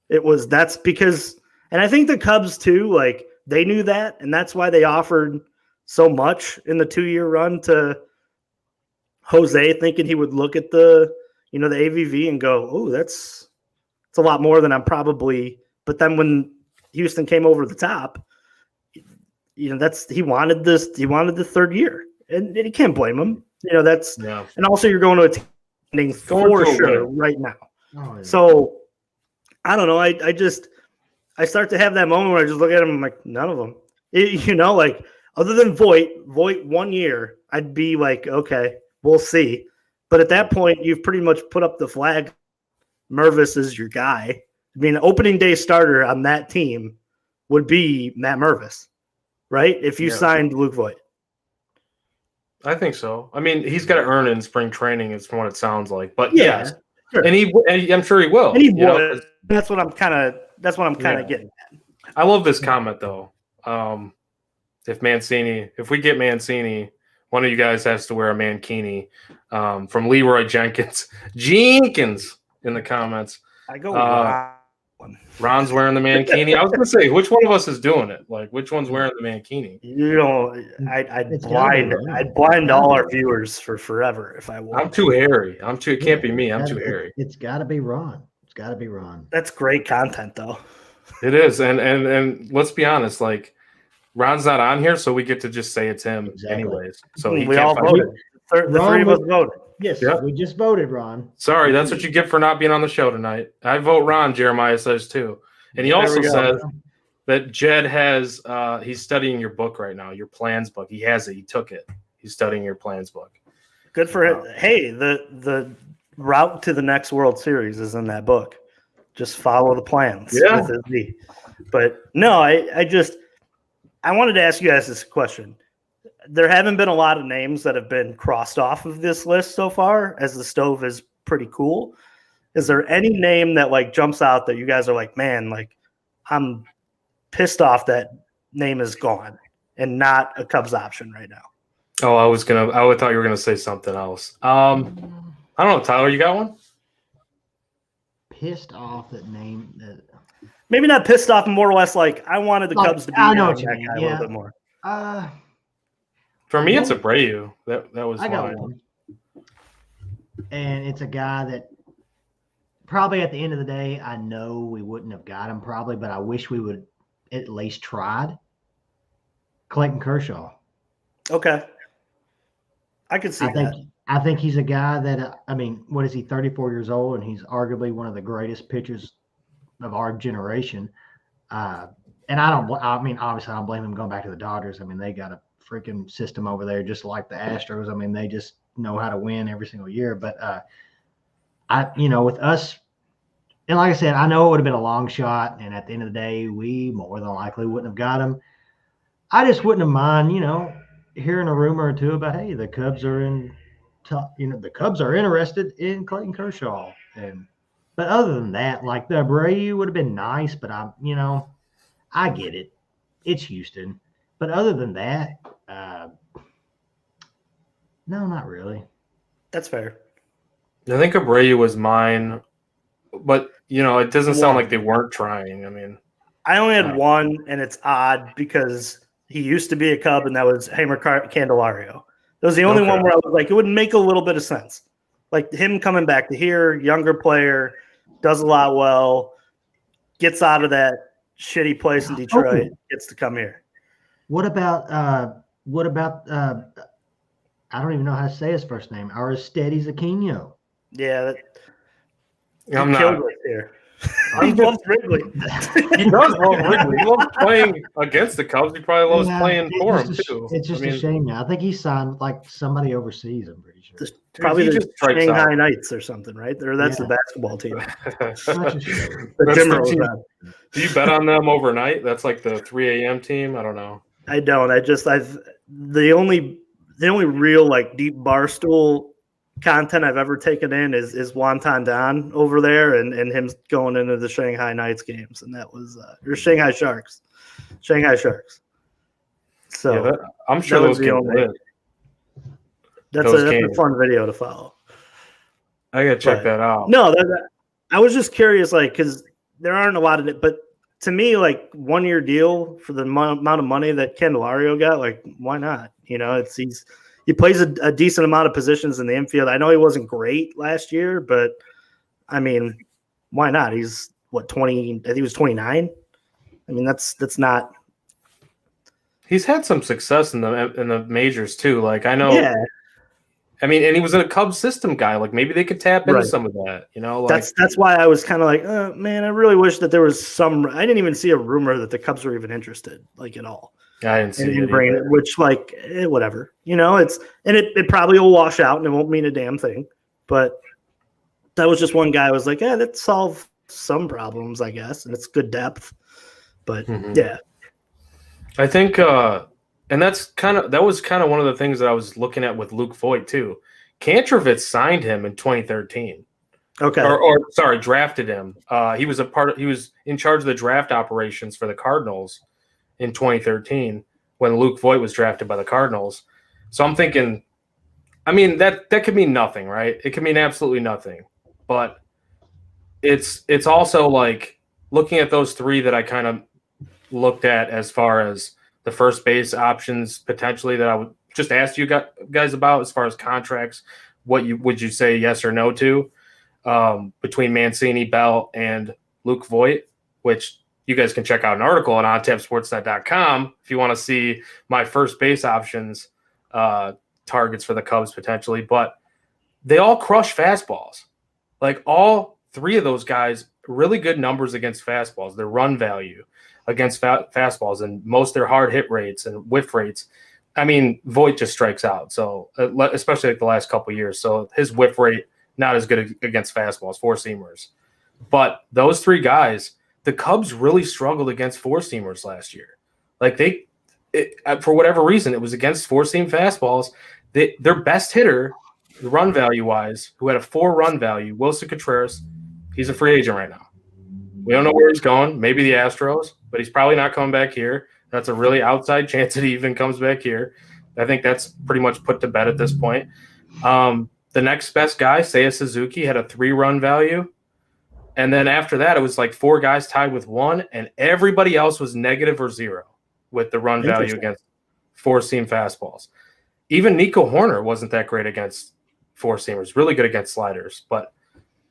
that's because, and I think the Cubs too, like they knew that, and that's why they offered so much in the 2-year run to Jose, thinking he would look at the AVV and go, oh, it's a lot more than I'm probably. But then when Houston came over the top, he wanted the third year, and you can't blame him. Yeah. And also you're going to a team for sure right now. Oh, yeah. So I don't know. I start to have that moment where I just look at him. I'm like, none of them. Like other than Voigt 1 year, I'd be like, okay, we'll see. But at that point, you've pretty much put up the flag. Mervis is your guy. I mean, opening day starter on that team would be Matt Mervis, right? If you signed Luke Voigt. I think so. I mean, he's got to earn it in spring training, is from what it sounds like. But Yeah, yes, sure. and I'm sure he will. And he you know, would. 'cause That's what I'm kind of Yeah. getting at. I love this comment though. If we get Mancini, one of you guys has to wear a mankini. From Leroy Jenkins in the comments. I go. Ron's wearing the mankini. I was gonna say, which one of us is doing it? Like, which one's wearing the mankini? I'd blind all our viewers for forever if I wanted. I'm too hairy. It can't be me. I'm too hairy. It's got to be Ron. It's got to be Ron. That's great content, though. It is, and let's be honest. Like, Ron's not on here, so we get to just say it's him, Exactly. anyways. So we all voted. The three of us voted. Yes, Yeah. we just voted, Ron. Sorry, that's what you get for not being on the show tonight. I vote Ron, Jeremiah says too. And he also we go. says that Jed has he's studying your book right now, your plans book. He has it, he took it. He's studying your plans book. Good for him. Hey, the route to the next World Series is in that book. Just follow the plans. Yeah. With his Z. But no, I just I wanted to ask you guys this question. There haven't been a lot of names that have been crossed off of this list so far, as the stove is pretty cool. Is there any name that like jumps out that you guys are like, man, like I'm pissed off that name is gone and not a Cubs option right now? Oh, I thought you were gonna say something else. I don't know, Tyler, you got one? Pissed off that name. Maybe not pissed off, more or less like I wanted the Cubs to be I know on what you that mean, guy a yeah. little bit more. For me, it's Abreu. That was I got mine. one. And it's a guy that probably at the end of the day, I know we wouldn't have got him probably, but I wish we would at least tried. Clayton Kershaw. Okay. I could see that. I think he's a guy that, I mean, what is he, 34 years old, and he's arguably one of the greatest pitchers of our generation. And I mean, obviously I don't blame him going back to the Dodgers. I mean, they got a freaking system over there just like the Astros. I mean, they just know how to win every single year. But with us, and like I said, I know it would have been a long shot, and at the end of the day, we more than likely wouldn't have got him. I just wouldn't have mind, hearing a rumor or two about, hey, the Cubs are interested in Clayton Kershaw. But other than that, like the Abreu would have been nice, but I get it. It's Houston. But other than that, no, not really. That's fair. I think Abreu was mine, but it doesn't sound like they weren't trying. I mean, I only had one, and it's odd because he used to be a Cub, and that was Hamer Candelario. That was the only one where I was like, it would make a little bit of sense. Like him coming back to here, younger player, does a lot well, gets out of that shitty place in Detroit, gets to come here. What about I don't even know how to say his first name. Aristides Aquino. Yeah, I'm not here. He loves Wrigley. He does love Wrigley. He loves playing against the Cubs. He probably loves playing for him too. It's just a shame now. I think he signed with like somebody overseas. I'm pretty sure. Probably the Shanghai Knights or something, right? That's the basketball team. Do you bet on them overnight? That's like the 3 a.m. team. I don't know. I don't. The only real like deep barstool content I've ever taken in is Wonton Don over there and him going into the Shanghai Knights games, and that was or Shanghai Sharks. So yeah, I'm sure those games win. That's a fun video to follow. I gotta check that out. No, I was just curious, like, because there aren't a lot of it, but to me, like 1 year deal for the amount of money that Candelario got, like, why not? He plays a decent amount of positions in the infield. I know he wasn't great last year, but I mean, why not? He's 20? I think he was 29. I mean, that's not. He's had some success in the majors too. Like I know. Yeah. I mean, and he was a Cubs system guy. Like maybe they could tap into some of that. That's why I was kind of like, man, I really wish that there was some. I didn't even see a rumor that the Cubs were even interested, like at all. I didn't see it. Bringing it, which like whatever, it probably will wash out and it won't mean a damn thing. But that was just one guy who was like, yeah, that solved some problems, I guess, and it's good depth. But yeah, I think, and that was kind of one of the things that I was looking at with Luke Voit too. Kantrovitz signed him in 2013. Okay, or drafted him. He was in charge of the draft operations for the Cardinals in 2013 when Luke Voit was drafted by the Cardinals. So I'm thinking, I mean, that could mean nothing, right? It could mean absolutely nothing. But it's also like looking at those three that I kind of looked at as far as the first base options potentially that I would just ask you guys about as far as contracts. Would you say yes or no to between Mancini, Bell, and Luke Voit, which you guys can check out an article on ontapsportsnet.com if you want to see my first base options targets for the Cubs potentially. But they all crush fastballs. Like all three of those guys, really good numbers against fastballs. Their run value against fastballs and most of their hard hit rates and whiff rates. I mean, Voit just strikes out. So especially like the last couple of years. So his whiff rate, not as good against fastballs, four-seamers. But those three guys, the Cubs really struggled against four-seamers last year. Like for whatever reason, it was against four-seam fastballs. Their best hitter, run value-wise, who had a 4 run value, Wilson Contreras, he's a free agent right now. We don't know where he's going. Maybe the Astros, but he's probably not coming back here. That's a really outside chance that he even comes back here. I think that's pretty much put to bed at this point. The next best guy, Seiya Suzuki, had a 3 run value. And then after that, it was like 4 guys tied with 1, and everybody else was negative or 0 with the run value against four-seam fastballs. Even Nico Horner wasn't that great against four-seamers, really good against sliders. But,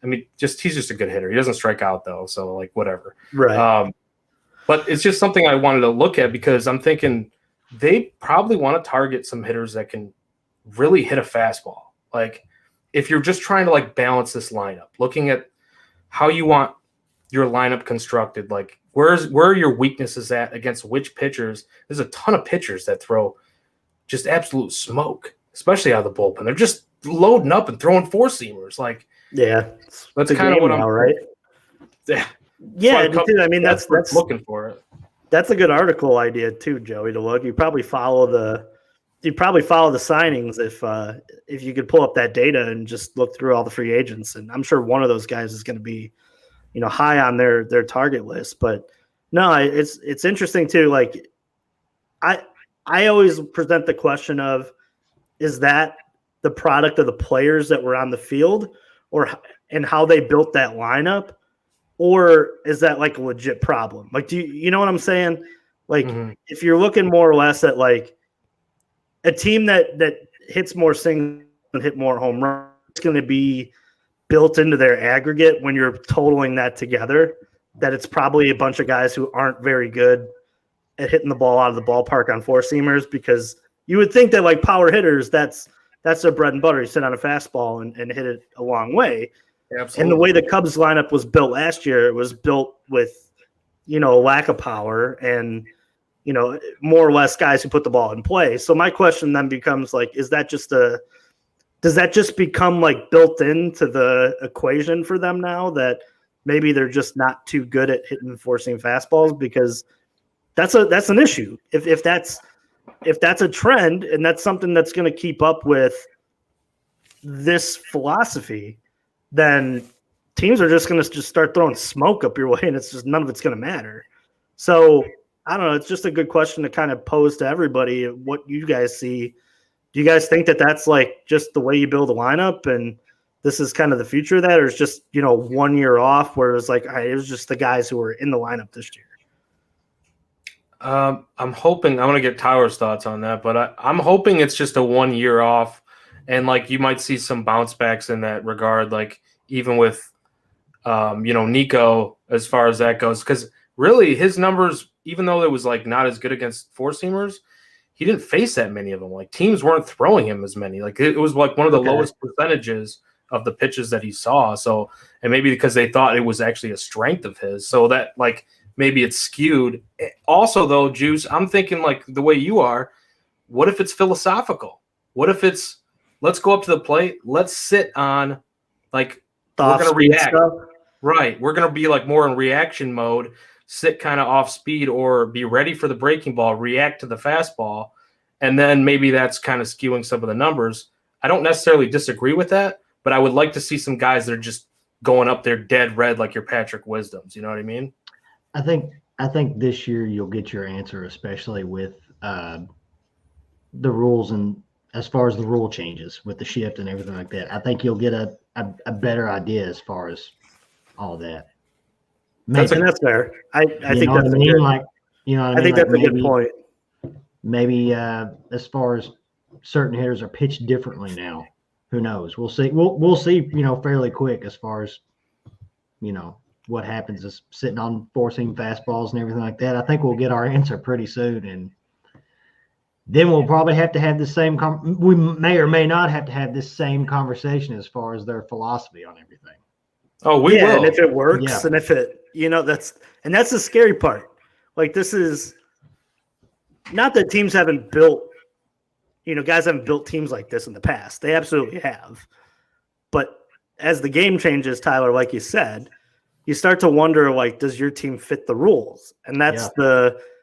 I mean, he's just a good hitter. He doesn't strike out, though, so, like, whatever. Right. But it's just something I wanted to look at because I'm thinking they probably want to target some hitters that can really hit a fastball. Like, if you're just trying to, like, balance this lineup, looking at how you want your lineup constructed, like, where are your weaknesses at against which pitchers? There's a ton of pitchers that throw just absolute smoke, especially out of the bullpen. They're just loading up and throwing four-seamers. Like, yeah, that's kind of what I'm right. Yeah, I mean that's looking for it. That's a good article idea too, Joey. To look, you probably follow the signings if you could pull up that data and just look through all the free agents. And I'm sure one of those guys is going to be, high on their target list. But no, it's interesting too. Like I always present the question of, is that the product of the players that were on the field and how they built that lineup? Or is that like a legit problem? Like, do you know what I'm saying? Like, if you're looking more or less at like a team that hits more singles and hit more home runs, it's going to be built into their aggregate when you're totaling that together, that it's probably a bunch of guys who aren't very good at hitting the ball out of the ballpark on four-seamers, because you would think that like power hitters, that's their bread and butter. You sit on a fastball and hit it a long way. Absolutely. And the way the Cubs lineup was built last year, it was built with, a lack of power and, more or less guys who put the ball in play. So my question then becomes like, does that just become like built into the equation for them now, that maybe they're just not too good at hitting four-seam fastballs? Because that's an issue. If that's a trend and that's something that's going to keep up with this philosophy, then teams are just going to start throwing smoke up your way, and it's just none of it's going to matter. So I don't know. It's just a good question to kind of pose to everybody. What you guys see? Do you guys think that that's like just the way you build a lineup, and this is kind of the future of that, or is just 1 year off where it was like it was just the guys who were in the lineup this year? I'm hoping, I'm going to get Tyler's thoughts on that, but I'm hoping it's just a 1 year off, and like you might see some bounce backs in that regard, like even with, Nico, as far as that goes, because really his numbers, even though it was like not as good against four-seamers, he didn't face that many of them. Like teams weren't throwing him as many. Like it was like one of the lowest percentages of the pitches that he saw. So, and maybe because they thought it was actually a strength of his, so that like maybe it's skewed. Also, though, Juice, I'm thinking like the way you are. What if it's philosophical? What if it's let's go up to the plate, let's sit on like we're going to react. Right, we're going to be like more in reaction mode, sit kind of off speed or be ready for the breaking ball, react to the fastball, and then maybe that's kind of skewing some of the numbers. I don't necessarily disagree with that, but I would like to see some guys that are just going up there dead red like your Patrick Wisdoms. You know what I mean? I think this year you'll get your answer, especially with the rules and as far as the rule changes with the shift and everything like that. I think you'll get a better idea as far as all that. That's fair. I think that's I think that's a good point. Maybe as far as certain hitters are pitched differently now. Who knows? We'll see. We'll see. Fairly quick as far as what happens is sitting on four-seam fastballs and everything like that. I think we'll get our answer pretty soon, and then we'll probably have to have the same. We may or may not have to have this same conversation as far as their philosophy on everything. Oh, we will. And if it works, and if it, that's the scary part. Like this is not that teams haven't built, guys haven't built teams like this in the past. They absolutely have. But as the game changes, Tyler, like you said, you start to wonder, like, does your team fit the rules? And that's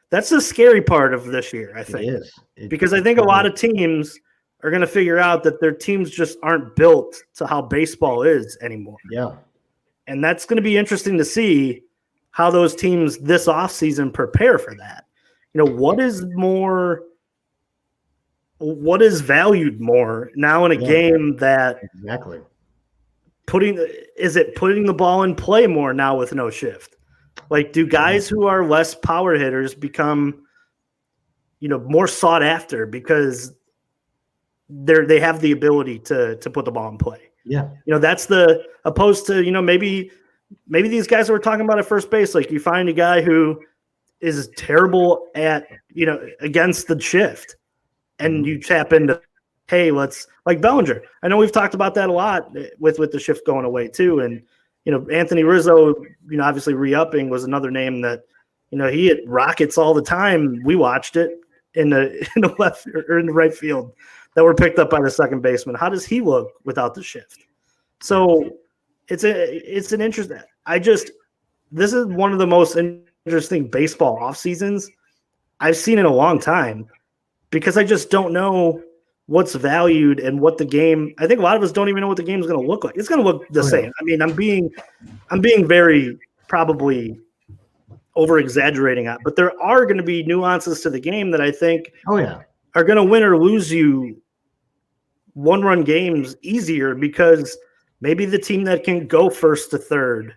That's the scary part of this year, I It think. is. Because I think a lot of teams are going to figure out that their teams just aren't built to how baseball is anymore. Yeah. And that's going to be interesting to see how those teams this offseason prepare for that. You know, what is valued more now in a game that Exactly. putting the ball in play more now with no shift? Like, do guys who are less power hitters become, you know, more sought after because they have the ability to put the ball in play? Yeah. You know, that's opposed to, you know, maybe these guys that we're talking about at first base, like you find a guy who is terrible at, you know, against the shift, and you tap into, hey, let's, like Bellinger. I know we've talked about that a lot with the shift going away too. And, you know, Anthony Rizzo, you know, obviously re-upping was another name that, you know, he hit rockets all the time. We watched it in the left or in the right field that were picked up by the second baseman. How does he look without the shift? So it's an interesting. This is one of the most interesting baseball off seasons I've seen in a long time, because I just don't know what's valued and what the game. I think a lot of us don't even know what the game is going to look like. It's going to look the same. I mean, I'm being very probably over exaggerating it, but there are going to be nuances to the game that I think are going to win or lose you one-run games easier, because maybe the team that can go first to third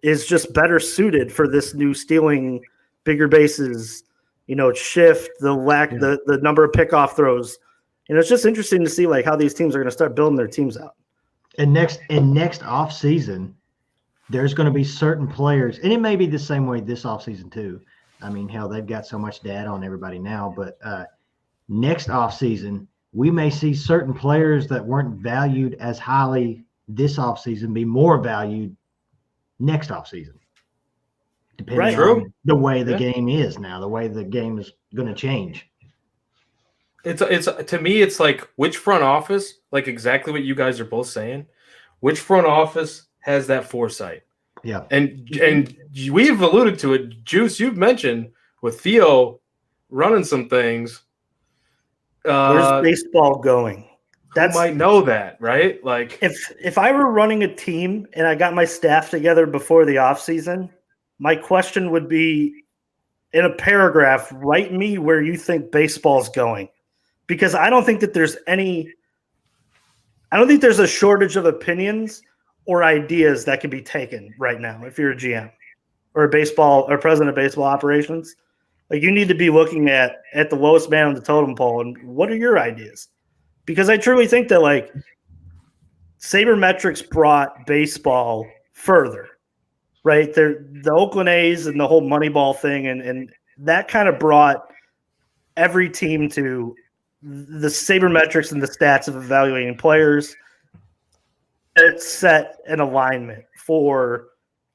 is just better suited for this new stealing bigger bases, you know, shift, the number of pickoff throws. You know, it's just interesting to see like how these teams are going to start building their teams out. And next off season, there's going to be certain players, and it may be the same way this off season too. I mean, hell, they've got so much data on everybody now, but next off season, we may see certain players that weren't valued as highly this off season be more valued next off season, depending on the way the game is now, the way the game is going to change. It's to me, it's like which front office, like exactly what you guys are both saying, which front office has that foresight? Yeah, and we've alluded to it. Juice, you've mentioned with Theo running some things. Where's baseball going? That might know that, right? Like if I were running a team and I got my staff together before the offseason, my question would be, in a paragraph, write me where you think baseball's going. Because I don't think that there's a shortage of opinions or ideas that can be taken right now if you're a GM or president of baseball operations. Like, you need to be looking at the lowest man on the totem pole and what are your ideas? Because I truly think that, like, sabermetrics brought baseball further, right? The Oakland A's and the whole Moneyball thing, and that kind of brought every team to the sabermetrics and the stats of evaluating players. It set an alignment for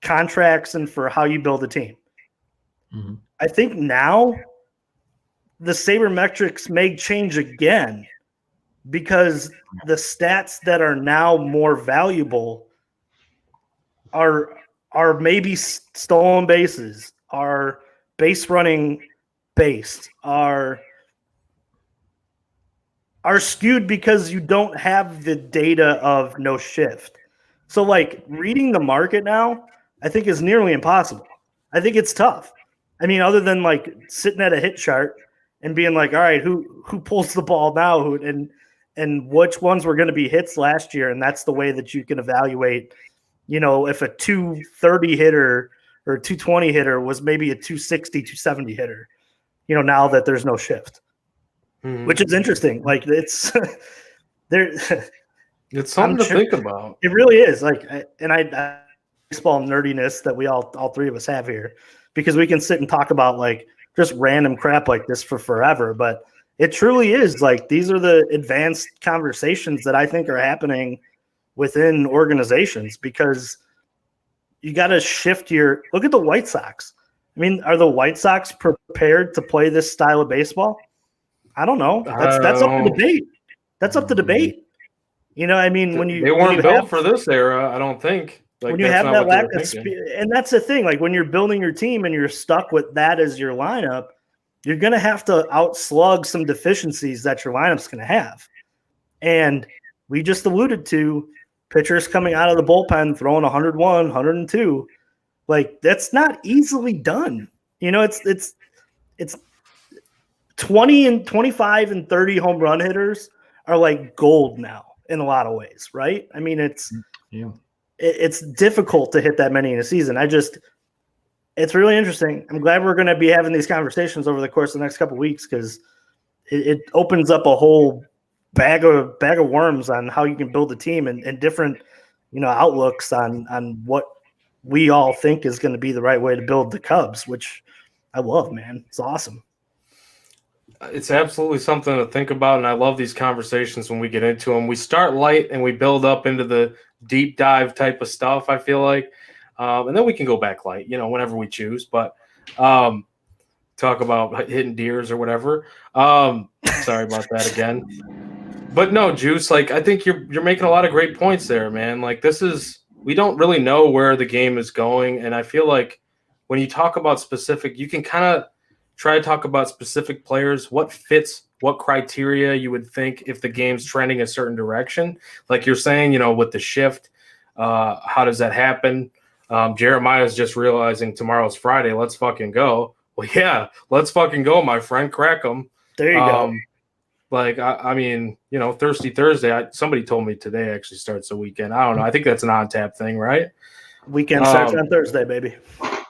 contracts and for how you build a team. Mm-hmm. I think now the sabermetrics may change again, because the stats that are now more valuable are maybe stolen bases, are base running based, are skewed because you don't have the data of no shift. So, like, reading the market now, I think is nearly impossible. I think it's tough. I mean, other than like sitting at a hit chart and being like, all right, who pulls the ball now, and which ones were going to be hits last year, and that's the way that you can evaluate, you know, if a 230 hitter or 220 hitter was maybe a 260, 270 hitter, you know, now that there's no shift. Which is interesting. Like, it's there. It's something to think about. It really is. Like, I baseball nerdiness that we all three of us have here, because we can sit and talk about like just random crap like this for forever. But it truly is like, these are the advanced conversations that I think are happening within organizations, because you got to shift look at the White Sox. I mean, are the White Sox prepared to play this style of baseball? I don't know. That's up to debate. That's up to debate. You know, I mean, they weren't built for this era, I don't think. Like, when you have that lack of speed, and that's the thing. Like, when you're building your team and you're stuck with that as your lineup, you're going to have to outslug some deficiencies that your lineup's going to have. And we just alluded to pitchers coming out of the bullpen throwing 101, 102. Like, that's not easily done. You know, it's 20 and 25 and 30 home run hitters are like gold now in a lot of ways, right? I mean, it's difficult to hit that many in a season. It's really interesting. I'm glad we're going to be having these conversations over the course of the next couple of weeks, because it opens up a whole bag of worms on how you can build a team and different, outlooks on what we all think is going to be the right way to build the Cubs, which I love, man. It's awesome. It's absolutely something to think about, and I love these conversations when we get into them. We start light and we build up into the deep dive type of stuff, I feel like. And then we can go back light, whenever we choose. But talk about hitting deers or whatever. Sorry about that again. But no, Juice, like, I think you're making a lot of great points there, man. Like, we don't really know where the game is going. And I feel like when you talk about specific, you can kind of try to talk about specific players, what fits what criteria you would think if the game's trending a certain direction. Like you're saying, with the shift, how does that happen? Jeremiah's just realizing tomorrow's Friday. Let's fucking go. Well, yeah, let's fucking go, my friend. Crack them. There you go. Like, I mean, Thirsty Thursday, somebody told me today actually starts the weekend. I don't know. I think that's an on-tap thing, right? Weekend starts on Thursday, baby.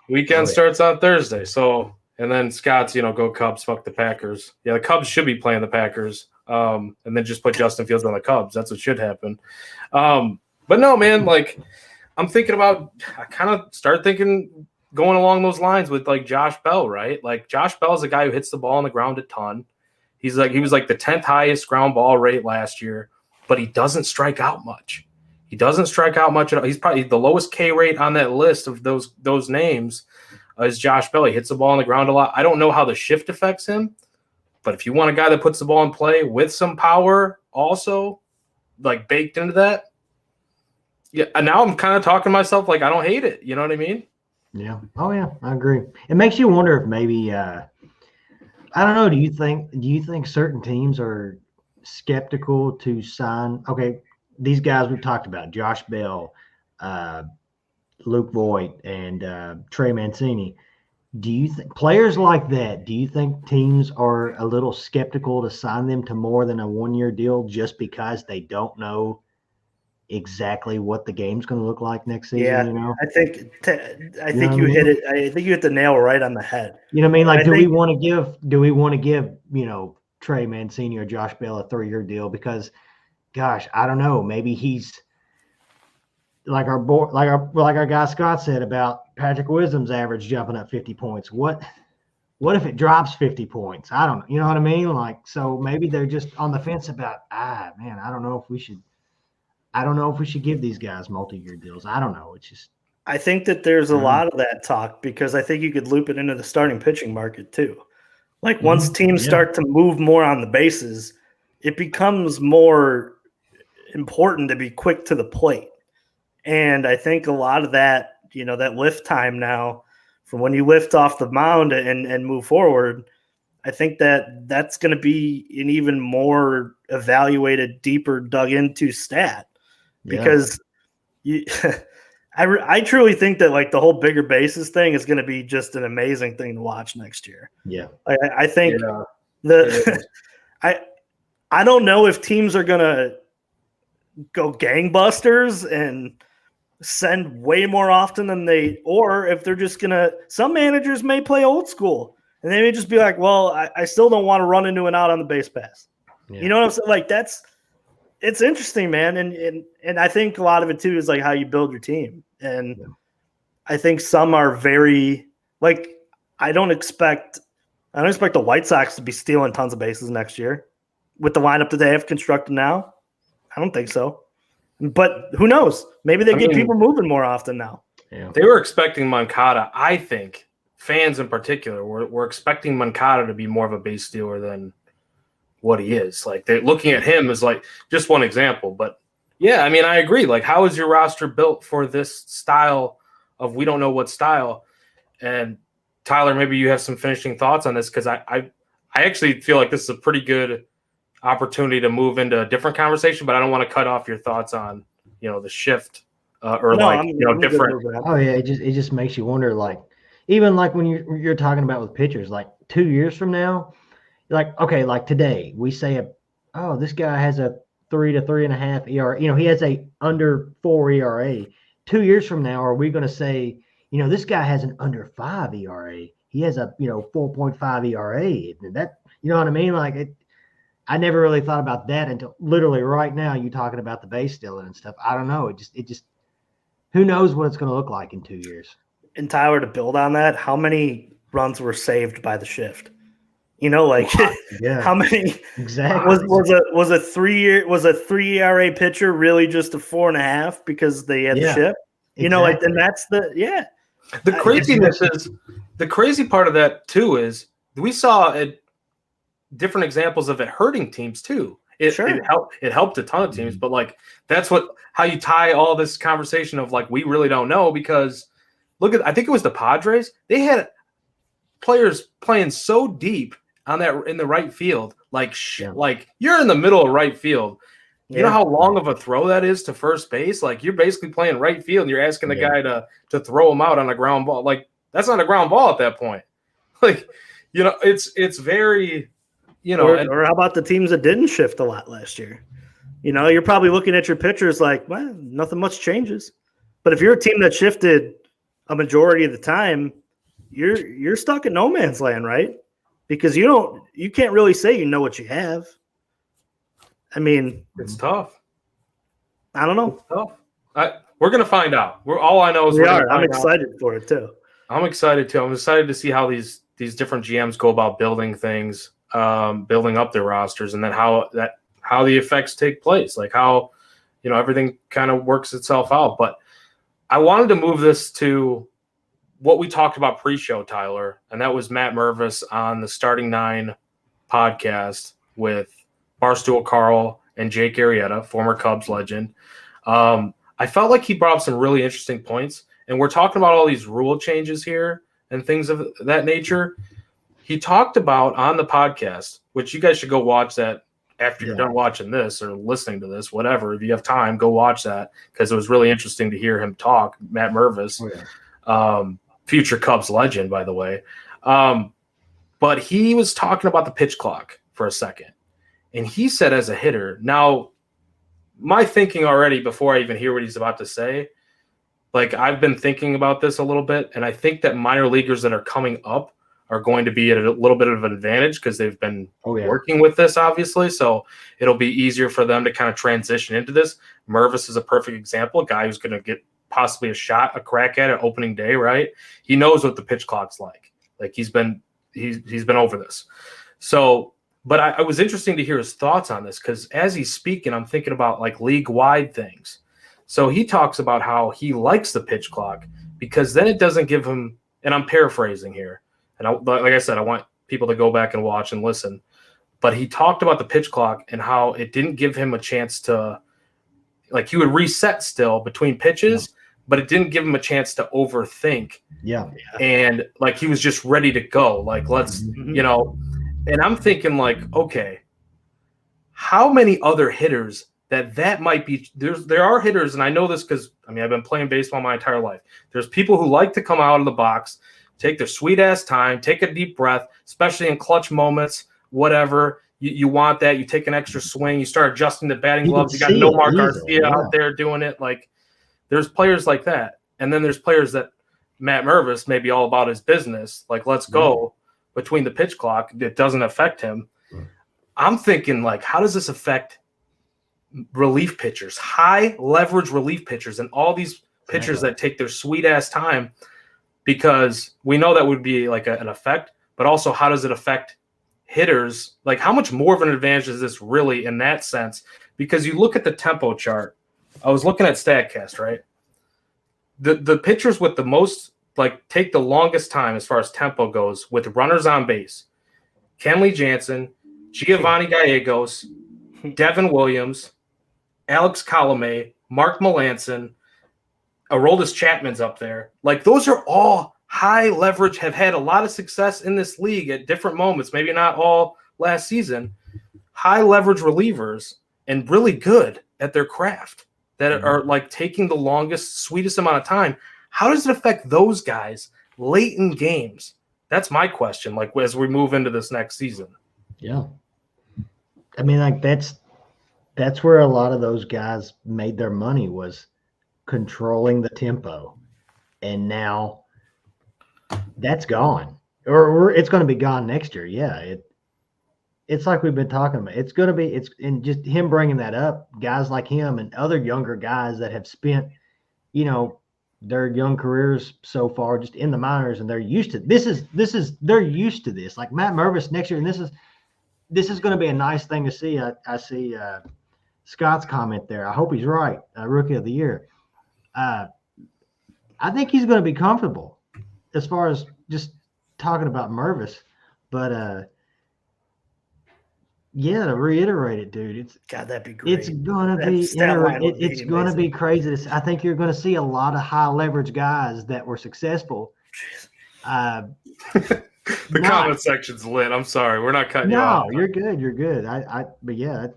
Weekend starts on Thursday. So, and then Scott's, go Cubs, fuck the Packers. Yeah, the Cubs should be playing the Packers. And then just put Justin Fields on the Cubs. That's what should happen. But no, man, like, I kind of started thinking going along those lines with like Josh Bell, right? Like Josh Bell is a guy who hits the ball on the ground a ton. He was like the 10th highest ground ball rate last year, but he doesn't strike out much. He doesn't strike out much at all. He's probably the lowest K rate on that list of those names is Josh Bell. He hits the ball on the ground a lot. I don't know how the shift affects him, but if you want a guy that puts the ball in play with some power also, like baked into that, yeah, and now I'm kind of talking to myself like I don't hate it. You know what I mean? Yeah. Oh yeah, I agree. It makes you wonder if maybe I don't know. Do you think certain teams are skeptical to sign? Okay, these guys we've talked about: Josh Bell, Luke Voigt, and Trey Mancini. Do you think players like that? Do you think teams are a little skeptical to sign them to more than a 1-year deal just because they don't know exactly what the game's going to look like next season? Yeah, I think you hit it. I think you hit the nail right on the head. You know what I mean? Like, do we want to give Trey Mancini or Josh Bell a 3-year deal? Because, gosh, I don't know. Maybe he's like our guy Scott said about Patrick Wisdom's average jumping up 50 points. What if it drops 50 points? I don't know. You know what I mean? Like, so maybe they're just on the fence about, man, I don't know if we should give these guys multi-year deals. I don't know. It's just. I think that there's a lot of that talk because I think you could loop it into the starting pitching market too. Like once teams start to move more on the bases, it becomes more important to be quick to the plate. And I think a lot of that, that lift time now from when you lift off the mound and move forward, I think that's going to be an even more evaluated, deeper dug into stat. Because I truly think that like the whole bigger bases thing is going to be just an amazing thing to watch next year. Yeah, I think I don't know if teams are going to go gangbusters and send way more often than or if they're just going to. Some managers may play old school and they may just be like, well, I still don't want to run into and out on the base pass. Yeah. You know what I'm saying? Like it's interesting, man. And I think a lot of it too is like how you build your team. And I think some are very like, I don't expect the White Sox to be stealing tons of bases next year with the lineup that they have constructed now. I don't think so, but who knows? Maybe they get people moving more often now. Yeah. They were expecting Moncada. I think fans in particular were expecting Moncada to be more of a base stealer than what he is. Like they're looking at him as like just one example, but yeah, I mean, I agree. Like, how is your roster built for this style of we don't know what style? And Tyler, maybe you have some finishing thoughts on this because I actually feel like this is a pretty good opportunity to move into a different conversation, but I don't want to cut off your thoughts on, the shift or No, like, different. Oh yeah, it just makes you wonder, like, even like when you're talking about with pitchers, like 2 years from now, like, okay, like today we say, oh, this guy has a 3 to 3.5 ERA. He has a under 4 ERA. 2 years from now, are we going to say, this guy has an under 5 ERA? He has a 4.5 ERA. And that, you know what I mean? Like I never really thought about that until literally right now. You talking about the base stealing and stuff. I don't know. It just who knows what it's going to look like in 2 years. And Tyler, to build on that, how many runs were saved by the shift? Yeah, how many exactly was a 3 ERA pitcher really just a 4.5 because they had the shift? Exactly. And that's The craziness is the crazy part of that too is we saw different examples of it hurting teams too. It helped a ton of teams, but like that's how you tie all this conversation of like we really don't know, because I think it was the Padres. They had players playing so deep on that in the right field, like you're in the middle of right field. You know how long of a throw that is to first base? Like you're basically playing right field and you're asking the guy to throw him out on a ground ball. Like that's not a ground ball at that point. Like, it's very, or how about the teams that didn't shift a lot last year? You're probably looking at your pitchers like, well, nothing much changes. But if you're a team that shifted a majority of the time, you're stuck in no man's land, right? Because you can't really say you know what you have. I mean, it's tough. I don't know. It's tough. We're gonna find out. All I know is I'm excited for it too. I'm excited too. I'm excited to see how these different GMs go about building things, building up their rosters, and then how the effects take place, like how everything kind of works itself out. But I wanted to move this to what we talked about pre-show, Tyler, and that was Matt Mervis on the Starting Nine podcast with Barstool Carl and Jake Arrieta, former Cubs legend. I felt like he brought up some really interesting points, and we're talking about all these rule changes here and things of that nature. He talked about on the podcast, which you guys should go watch that after you're done watching this or listening to this, whatever. If you have time, go watch that because it was really interesting to hear him talk. Matt Mervis, future Cubs legend, by the way. But he was talking about the pitch clock for a second. And he said as a hitter, now my thinking already before I even hear what he's about to say, like I've been thinking about this a little bit, and I think that minor leaguers that are coming up are going to be at a little bit of an advantage because they've been working with this, obviously. So it'll be easier for them to kind of transition into this. Mervis is a perfect example, a guy who's going to get possibly a crack at it opening day, right? He knows what the pitch clock's like. Like he's been over this. So, but I was interesting to hear his thoughts on this because as he's speaking, I'm thinking about like league-wide things. So he talks about how he likes the pitch clock because then it doesn't give him, and I'm paraphrasing here, and like I said, I want people to go back and watch and listen. But he talked about the pitch clock and how it didn't give him a chance to, like he would reset still between pitches, but it didn't give him a chance to overthink. Yeah. And like he was just ready to go. Like let's, and I'm thinking like, okay, how many other hitters that might be, there are hitters, and I know this because I've been playing baseball my entire life. There's people who like to come out of the box, take their sweet ass time, take a deep breath, especially in clutch moments, whatever. You want that. You take an extra swing, you start adjusting the batting gloves. You got Nomar Garcia out there doing it. Like there's players like that. And then there's players that Matt Mervis may be all about his business. Like, let's go between the pitch clock. It doesn't affect him. I'm thinking like, how does this affect relief pitchers, high leverage relief pitchers, and all these pitchers that take their sweet ass time? Because we know that would be like an effect, but also how does it affect hitters? Like how much more of an advantage is this really in that sense? Because you look at the tempo chart. I was looking at StatCast, right? The pitchers with the most, like take the longest time as far as tempo goes with runners on base, Kenley Jansen, Giovanni Gallegos, Devin Williams, Alex Colomé, Mark Melancon, Aroldis Chapman's up there. Like those are all high leverage have had a lot of success in this league at different moments, maybe not all last season, high leverage relievers and really good at their craft that are like taking the longest, sweetest amount of time. How does it affect those guys late in games? That's my question, like as we move into this next season. Yeah. I mean, like that's where a lot of those guys made their money, was controlling the tempo. And now that's gone, or it's going to be gone next year. Yeah. It's like we've been talking about. It's going to be, and just him bringing that up, guys like him and other younger guys that have spent, their young careers so far just in the minors, and they're used to they're used to this. Like Matt Mervis next year, and this is going to be a nice thing to see. I see Scott's comment there. I hope he's right. Rookie of the year. I think he's going to be comfortable as far as just talking about Mervis, but yeah, to reiterate it, dude, it's that'd be great. It's gonna be it's gonna be crazy. I think you're gonna see a lot of high leverage guys that were successful. The comment section's lit. I'm sorry, we're not cutting you off. No, you're good. You're good. But yeah,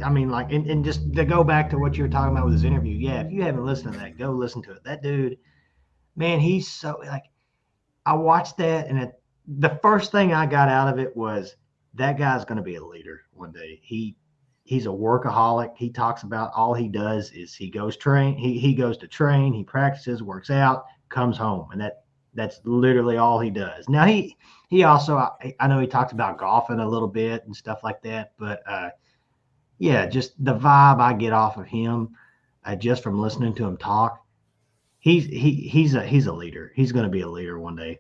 I mean, like, and just to go back to what you were talking about with his interview. Yeah, if you haven't listened to that, go listen to it. That dude, man, he's so like. I watched that, and the first thing I got out of it was, that guy's going to be a leader one day. He's a workaholic. He talks about all he does is he goes to train, he practices, works out, comes home, and that's literally all he does. Now he also, I know he talks about golfing a little bit and stuff like that, but yeah, just the vibe I get off of him, just from listening to him talk. He's a leader. He's going to be a leader one day.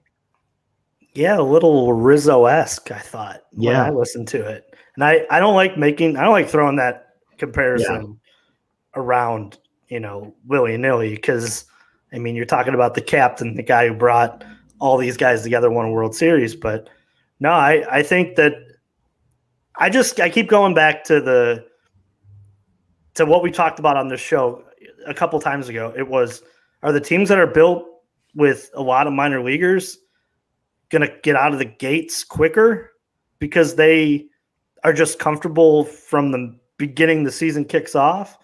Yeah, a little Rizzo-esque, I thought, when I listened to it. And I don't like throwing that comparison around, willy-nilly, because, I mean, you're talking about the captain, the guy who brought all these guys together, won a World Series. But no, I think that I keep going back to what we talked about on this show a couple times ago. It was, are the teams that are built with a lot of minor leaguers going to get out of the gates quicker because they are just comfortable from the beginning the season kicks off?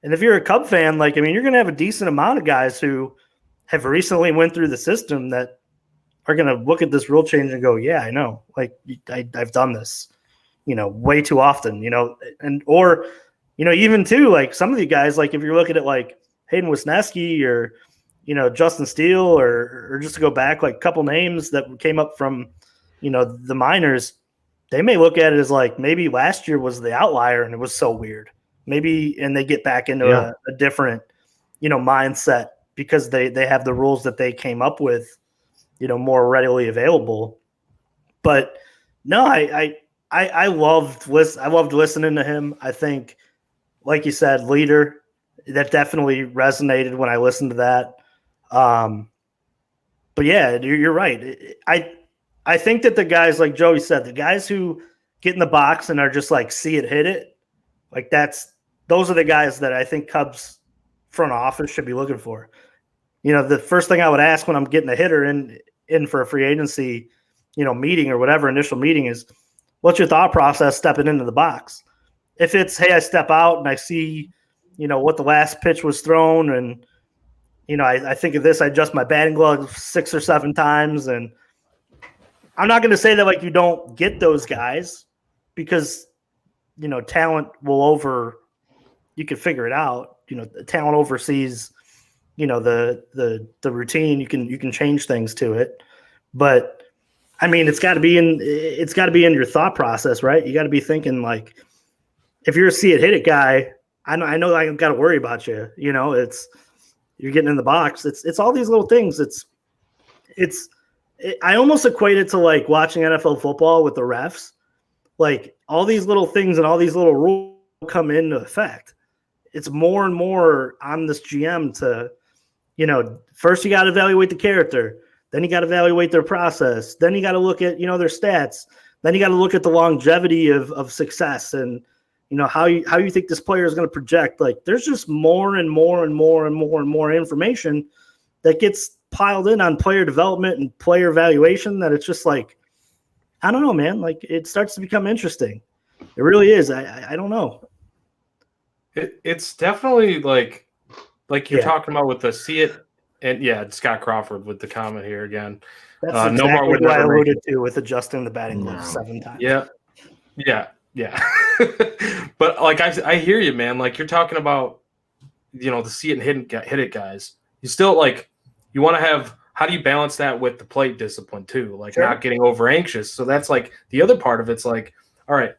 And if you're a Cub fan, like, I mean, you're going to have a decent amount of guys who have recently went through the system that are going to look at this rule change and go, yeah, I know, like, I've done this, way too often, or even too, like, some of the guys, like, if you're looking at like Hayden Wisniewski or, Justin Steele, or just to go back, like, a couple names that came up from, the minors, they may look at it as like, maybe last year was the outlier and it was so weird. Maybe, and they get back into a different, mindset because they have the rules that they came up with, more readily available. But no, I loved listening to him. I think, like you said, leader, that definitely resonated when I listened to that. But yeah, you're right. I think that the guys, like Joey said, the guys who get in the box and are just like, see it, hit it, like, those are the guys that I think Cubs front office should be looking for. The first thing I would ask when I'm getting a hitter in for a free agency, meeting or whatever, initial meeting, is, what's your thought process stepping into the box? If it's, hey, I step out and I see, what the last pitch was thrown, and, I think of this, I adjust my batting glove 6 or 7 times, and I'm not going to say that, like, you don't get those guys, because, talent you can figure it out. The talent oversees, the routine. You can change things to it, but I mean, it's got to be in your thought process, right? You got to be thinking, like, if you're a see it, hit it guy, I know I got to worry about you. You're getting in the box. It's all these little things. I almost equate it to like watching NFL football with the refs. Like, all these little things and all these little rules come into effect. It's more and more on this GM to, first you got to evaluate the character, then you got to evaluate their process, then you got to look at, their stats, then you got to look at the longevity of success, and, how you think this player is going to project. Like, there's just more and more and more and more and more information that gets piled in on player development and player evaluation that it's just like, I don't know, man. Like it starts to become interesting. It really is. I don't know. It's definitely like you're Yeah. talking about with the see it, and yeah, Scott Crawford with the comment here again. That's No exactly more would what I never make alluded to with adjusting the batting glove No. 7 times. Yeah. But like I hear you, man. Like you're talking about, the see it and hit it guys. You still like you want to have. How do you balance that with the plate discipline too? Like Sure. not getting over anxious. So that's like the other part of it's like, all right,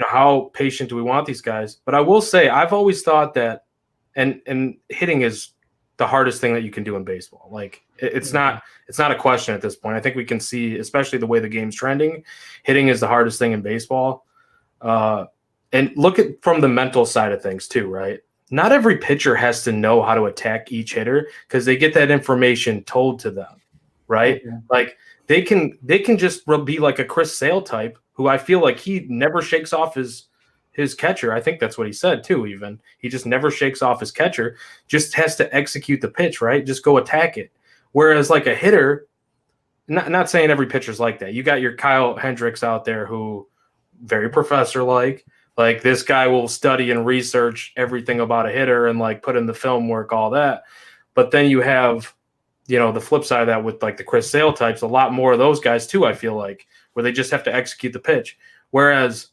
how patient do we want these guys? But I will say I've always thought that, and hitting is the hardest thing that you can do in baseball. Like it's not a question at this point. I think we can see, especially the way the game's trending, hitting is the hardest thing in baseball. And look at from the mental side of things too, right? Not every pitcher has to know how to attack each hitter because they get that information told to them, right? Okay. Like they can just be like a Chris Sale type, who I feel like he never shakes off his catcher. I think that's what he said too. Even he just never shakes off his catcher, just has to execute the pitch, right? Just go attack it. Whereas like a hitter, not saying every pitcher's like that. You got your Kyle Hendricks out there who very professor like this guy will study and research everything about a hitter and like put in the film work, all that. But then you have, the flip side of that with like the Chris Sale types, a lot more of those guys too, I feel like, where they just have to execute the pitch. Whereas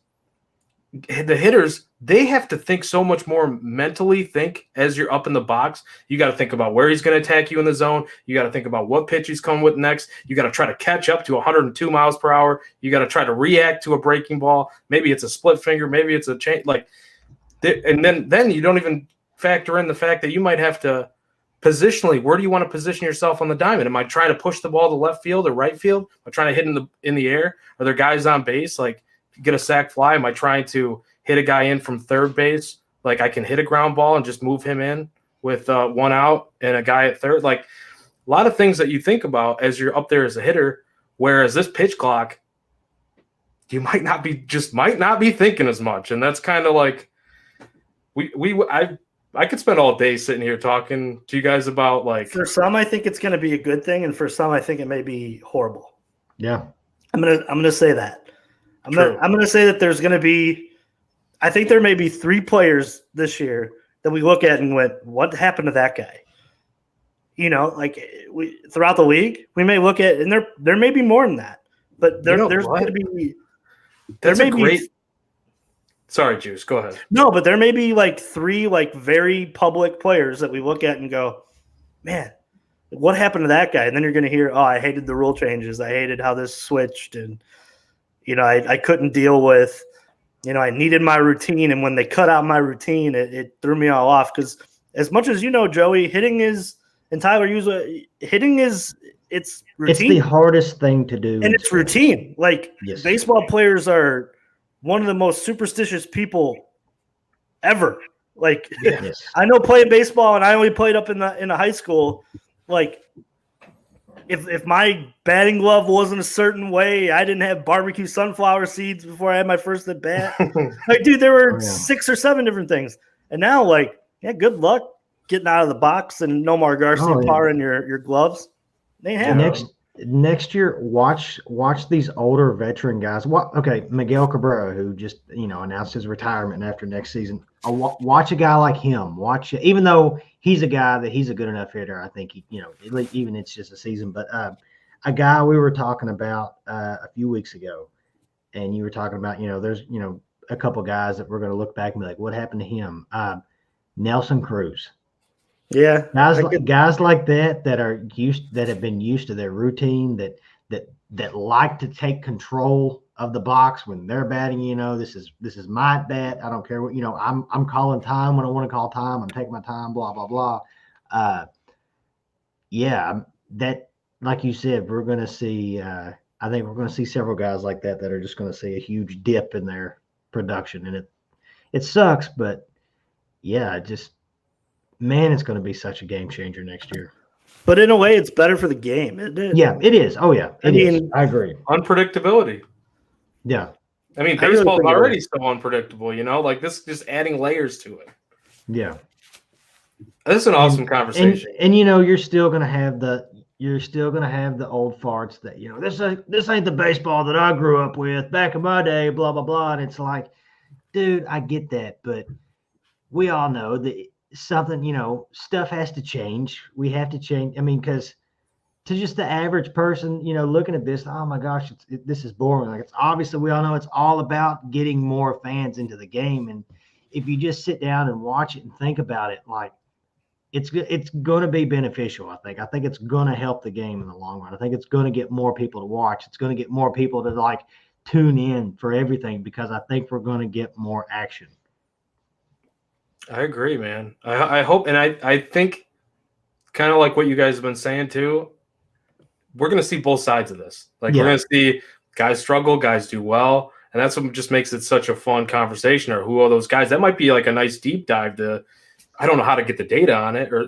the hitters, they have to think so much more mentally as you're up in the box. You got to think about where he's going to attack you in the zone. You got to think about what pitch he's coming with next. You got to try to catch up to 102 miles per hour. You got to try to react to a breaking ball. Maybe it's a split finger. Maybe it's a change. And then you don't even factor in the fact that you might have to positionally, where do you want to position yourself on the diamond? Am I trying to push the ball to left field or right field? Am I trying to hit in the air? Are there guys on base? Like, get a sac fly? Am I trying to hit a guy in from third base? Like I can hit a ground ball and just move him in with 1 out and a guy at third. Like a lot of things that you think about as you're up there as a hitter. Whereas this pitch clock, you might not be thinking as much. And that's kind of like I could spend all day sitting here talking to you guys about like. For some, I think it's going to be a good thing, and for some, I think it may be horrible. Yeah. I'm gonna say that. I'm going to say that there's going to be – I think there may be 3 players this year that we look at and went, what happened to that guy? Like throughout the league, we may look at – and there may be more than that. But there's going to be – That's a great – sorry, Juice, go ahead. No, but there may be like 3 like very public players that we look at and go, man, what happened to that guy? And then you're going to hear, oh, I hated the rule changes. I hated how this switched and – I couldn't deal with, I needed my routine. And when they cut out my routine, it threw me all off. Because as much as Joey, hitting is, and Tyler hitting is, it's routine. It's the hardest thing to do. And it's routine. Like Yes. Baseball players are one of the most superstitious people ever. Like Yes. I know playing baseball, and I only played up in the high school. Like, If my batting glove wasn't a certain way, I didn't have barbecue sunflower seeds before I had my first at bat. Like, dude, there were 6 or 7 different things. And now, like, good luck getting out of the box and Nomar Garcia power in your gloves. They have next year. Watch these older veteran guys. Miguel Cabrera, who just announced his retirement after next season. Watch a guy like him. Even though he's a guy that he's a good enough hitter. I think even it's just a season. But a guy we were talking about a few weeks ago, and you were talking about there's a couple guys that we're going to look back and be like, what happened to him? Nelson Cruz. Yeah, guys like that have been used to their routine, that like to take control of the box when they're batting. This is my bat. I don't care what I'm calling time when I want to call time. I'm taking my time. Blah blah blah. That, like you said, we're going to see. I think we're going to see several guys like that are just going to see a huge dip in their production, and it sucks, but yeah, man, it's going to be such a game changer next year. But in a way, it's better for the game, isn't it? Yeah, it is. Oh, yeah. I mean, I agree. Unpredictability. Yeah. I mean, baseball's already so unpredictable, like this, just adding layers to it. Yeah. This is an awesome conversation. And you're still going to have you're still going to have the old farts that, this ain't the baseball that I grew up with back in my day, blah, blah, blah. And it's like, dude, I get that. But we all know that something, stuff has to change. We have to change. I mean, because to just the average person, looking at this, oh my gosh, this is boring. Like, it's obviously, we all know it's all about getting more fans into the game. And if you just sit down and watch it and think about it, like, it's going to be beneficial. I think it's going to help the game in the long run. I think it's going to get more people to watch. It's going to get more people to like tune in for everything, because I think we're going to get more action. I agree, man. I hope, and I think kind of like what you guys have been saying too, we're going to see both sides of this. Like, we're going to see guys struggle, guys do well. And that's what just makes it such a fun conversation. Or who are those guys? That might be like a nice deep dive to, I don't know how to get the data on it, or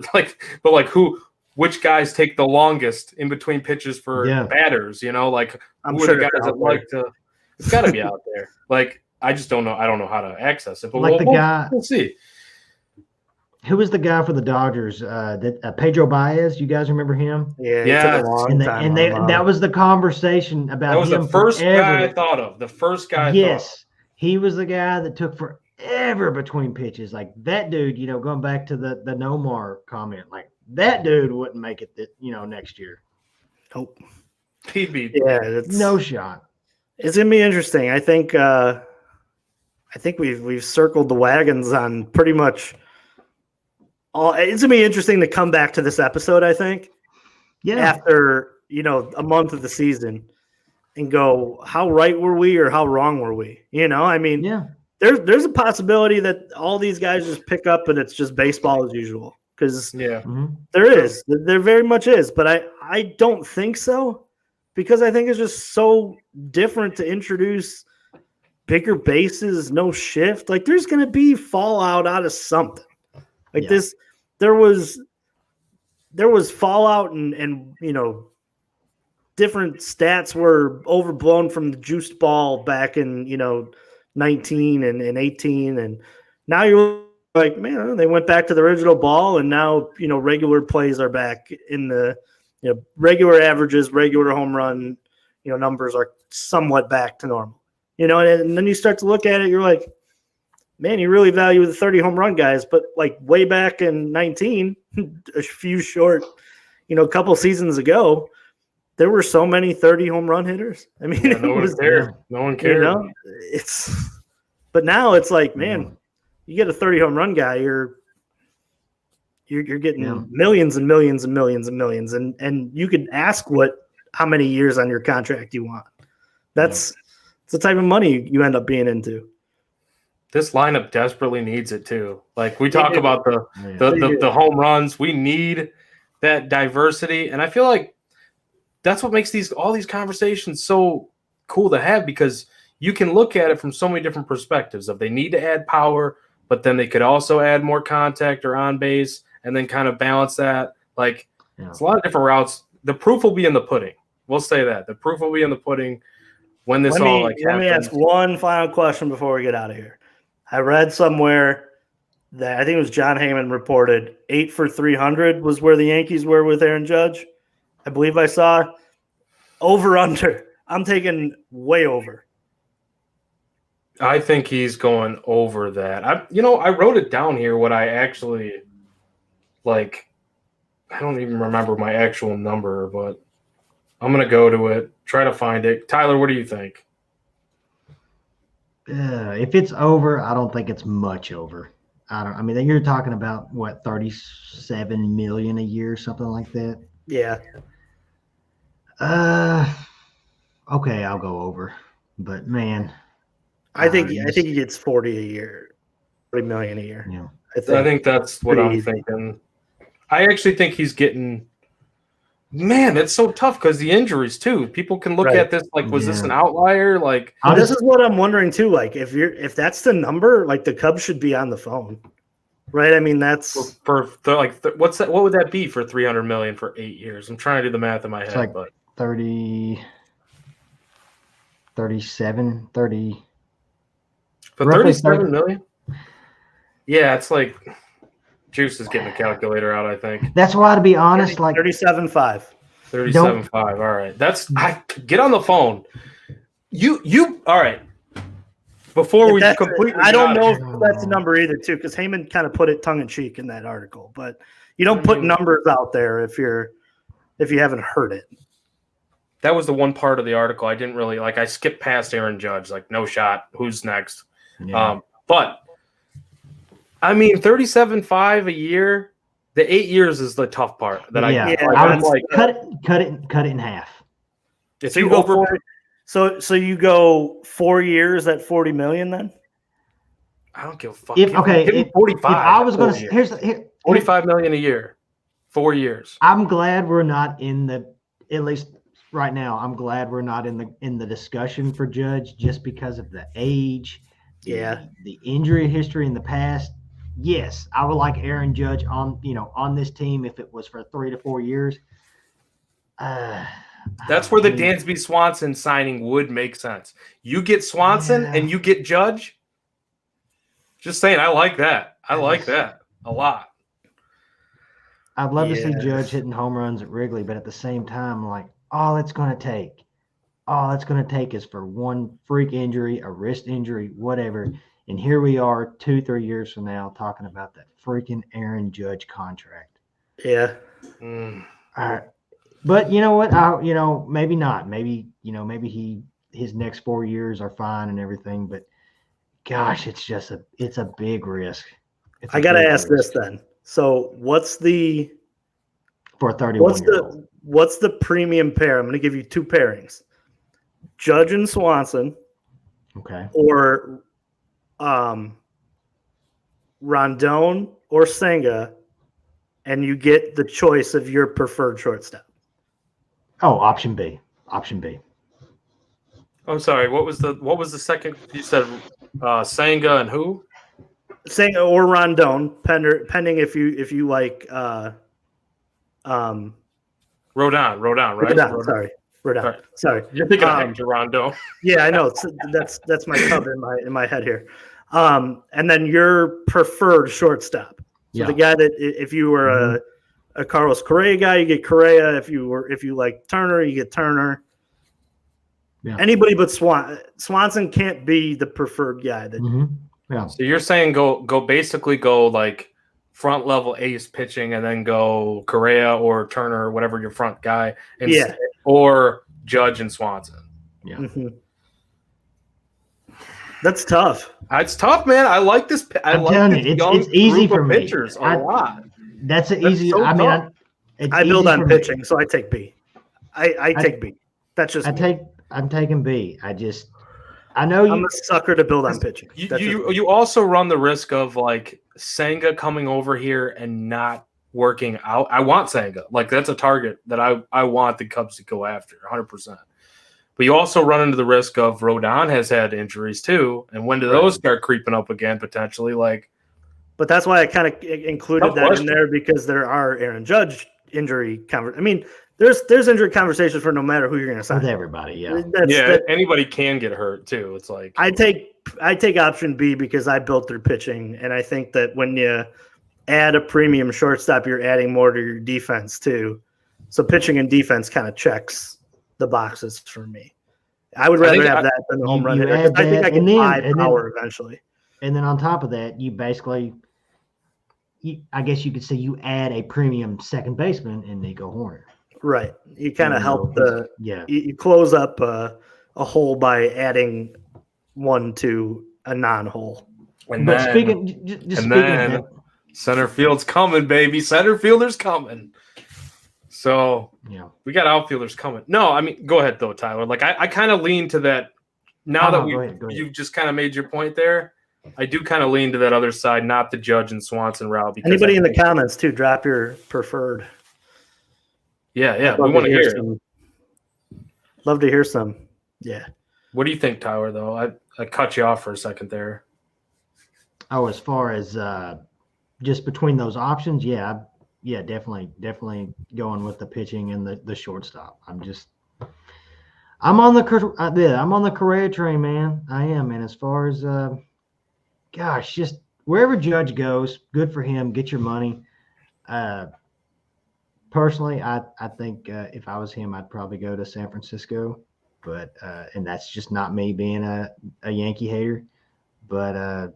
which guys take the longest in between pitches for batters, like I'm who sure are the guys that like to, it's got to be out there. Like, I just don't know. I don't know how to access it, but like we'll see. Who was the guy for the Dodgers? Pedro Baez. You guys remember him? Yeah. That was the conversation about. That was him the first forever. guy I thought of. The first guy. Yes, he was the guy that took forever between pitches. Like that dude. Going back to the Nomar comment, like that dude wouldn't make it. Next year. Nope. He'd be. Yeah. No shot. It's gonna be interesting. I think we've circled the wagons on pretty much. It's gonna be interesting to come back to this episode, I think. Yeah. After a month of the season, and go, how right were we or how wrong were we? I mean, yeah. There's a possibility that all these guys just pick up and it's just baseball as usual. Because there very much is, but I don't think so, because I think it's just so different to introduce bigger bases, no shift. Like, there's gonna be fallout out of something. Like this, there was fallout and different stats were overblown from the juiced ball back in 19 and 18, and now you're like, man, they went back to the original ball, and now regular plays are back in the regular averages, regular home run numbers are somewhat back to normal. And then you start to look at it, you're like, man, you really value the 30 home run guys, but like way back in 19, a few short, couple seasons ago, there were so many 30 home run hitters. I mean, no one cared. No one cared. But now it's like, man, you get a 30 home run guy, you're getting millions and millions and millions and millions, and you could ask how many years on your contract you want. That's the type of money you end up being into. This lineup desperately needs it too. Like, we talk about the home runs. We need that diversity. And I feel like that's what makes all these conversations so cool to have, because you can look at it from so many different perspectives. Of they need to add power, but then they could also add more contact or on base and then kind of balance that. Like, it's a lot of different routes. The proof will be in the pudding. We'll say that. The proof will be in the pudding when this happens. Let me ask one final question before we get out of here. I read somewhere that I think it was John Heyman reported 8 for 300 was where the Yankees were with Aaron Judge. I believe I saw over under. I'm taking way over. I think he's going over that. I wrote it down here what I actually like. I don't even remember my actual number, but I'm going to go to it, try to find it. Tyler, what do you think? If it's over, I don't think it's much over. I mean, you're talking about what, 37 million a year, something like that. Yeah. Okay, I'll go over. But man, I think he gets 40 a year, 40 million a year. Yeah. I think that's what I'm thinking. I actually think he's getting. Man, it's so tough because the injuries too. People can look at this like, was this an outlier? Like, this is what I'm wondering too. Like, if that's the number, like the Cubs should be on the phone, right? I mean, that's what's that? What would that be for 300 million for 8 years? I'm trying to do the math in my head, like but 30, 37, 30. For 37 million? Yeah, it's like Juice is getting a calculator out, I think. That's why, to be honest, like 37.5. 37.5. All right. I get on the phone. You all right. Before we completely I don't know it. if that's a number either, too, because Heyman kind of put it tongue in cheek in that article. But you don't put numbers out there if you haven't heard it. That was the one part of the article I didn't really like. I skipped past Aaron Judge, like no shot. Who's next? Yeah. But I mean, 37.5 a year. The 8 years is the tough part. That I would like cut it in half. If So you you go over, so you go 4 years at $40 million then? I don't give a fuck. If Give me 45. if I was going to 45 million a year, 4 years. I'm glad we're not in the, at least right now, I'm glad we're not in the discussion for Judge just because of the age, the injury history in the past. Yes, I would like Aaron Judge on this team if it was for 3 to 4 years. That's where the Dansby Swanson signing would make sense. You get Swanson and you get Judge. Just saying, I like that. I like that a lot. I'd love to see Judge hitting home runs at Wrigley, but at the same time, like, all it's going to take is for one freak injury, a wrist injury, whatever. And here we are 2-3 years from now talking about that freaking Aaron Judge contract. Yeah. All right. But you know what? Maybe not. Maybe his next 4 years are fine and everything. But gosh, it's a big risk. I got to ask this then. So what's the for a 31-year-old? What's the premium pair? I'm going to give you two pairings: Judge and Swanson. Okay. Or Rondon or Senga, and you get the choice of your preferred shortstop. Oh, option B. Option B. I'm sorry. What was the second? You said Senga and who? Senga or Rondon, pending if you like. Rodon, right? Rodon. Sorry. You're thinking of Hector Rondon. Yeah, I know. That's my cub in my head here. And then your preferred shortstop. So the guy that if you were a Carlos Correa guy, you get Correa. If you like Turner, you get Turner. Yeah. Anybody but Swanson can't be the preferred guy. Yeah. So you're saying go like front level ace pitching and then go Correa or Turner or whatever your front guy or Judge and Swanson. Yeah. Mm-hmm. That's tough. It's tough, man. I like this. It's easy for me. Pitchers a lot. That's an easy. So I build on pitching, so I take B. I take B. That's just I'm taking B. I know I'm a sucker to build on pitching. You also run the risk of like Senga coming over here and not working out. I want Senga. Like that's a target that I want the Cubs to go after 100%. But you also run into the risk of Rodon has had injuries too. And when do those start creeping up again potentially? But that's why I kind of included that in there because there are Aaron Judge injury I mean, there's injury conversations for no matter who you're going to sign. With everybody, yeah. Anybody can get hurt too. It's like I take option B because I built through pitching, and I think that when you add a premium shortstop, you're adding more to your defense too. So pitching and defense kind of checks the boxes for me. I would rather have that than the home run hitter. I think I can buy power eventually. And then on top of that, you basically, I guess you could say you add a premium second baseman in Nico Horner. Right. You kind of help you close up a hole by adding one to a non-hole. Speaking of that, center field's coming, baby. Center fielder's coming. So we got outfielders coming. No, I mean, go ahead though, Tyler. Like I kind of lean to that now you've just kind of made your point there. I do kind of lean to that other side, not the Judge and Swanson route. Because anybody in the comments too, drop your preferred. Yeah, we want to hear some. Love to hear some. Yeah. What do you think, Tyler? Though I cut you off for a second there. Oh, as far as just between those options, definitely going with the pitching and the shortstop. I'm on the Correa train, man. I am, man. As far as just wherever Judge goes, good for him. Get your money. personally, I think if I was him, I'd probably go to San Francisco. But and that's just not me being a Yankee hater. But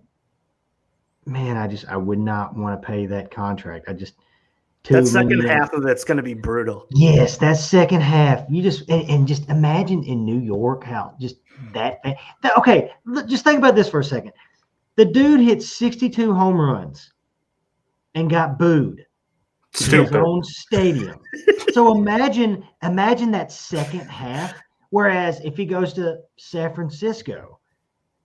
man, I would not want to pay that contract. That second half of it's going to be brutal. Yes, that second half. You just and just imagine in New York how just okay, just think about this for a second. The dude hit 62 home runs and got booed in his own stadium. So imagine that second half. Whereas if he goes to San Francisco,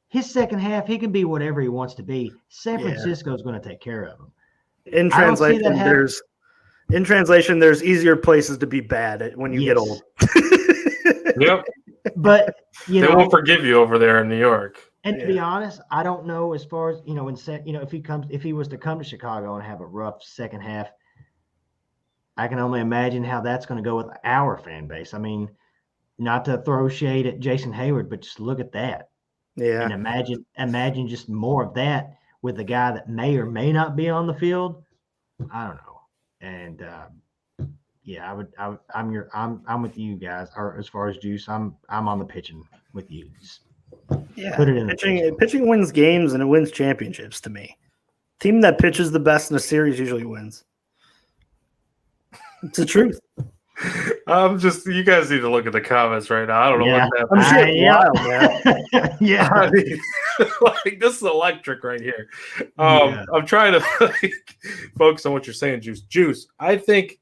his second half, he can be whatever he wants to be. San Francisco is going to take care of him. In translation, there's easier places to be bad when you get old. Yep. But they won't forgive you over there in New York. And to be honest, I don't know as far as if he was to come to Chicago and have a rough second half, I can only imagine how that's going to go with our fan base. I mean, not to throw shade at Jason Hayward, but just look at that. Yeah. And imagine just more of that with the guy that may or may not be on the field. I don't know. And I'm with you guys. Or as far as Juice, I'm on the pitching with you. Just put it in pitching wins games and it wins championships to me. Team that pitches the best in a series usually wins. It's the truth. You guys need to look at the comments right now. I don't know what that I'm man. Yeah. I mean, like, this is electric right here. I'm trying to focus on what you're saying, Juice. I think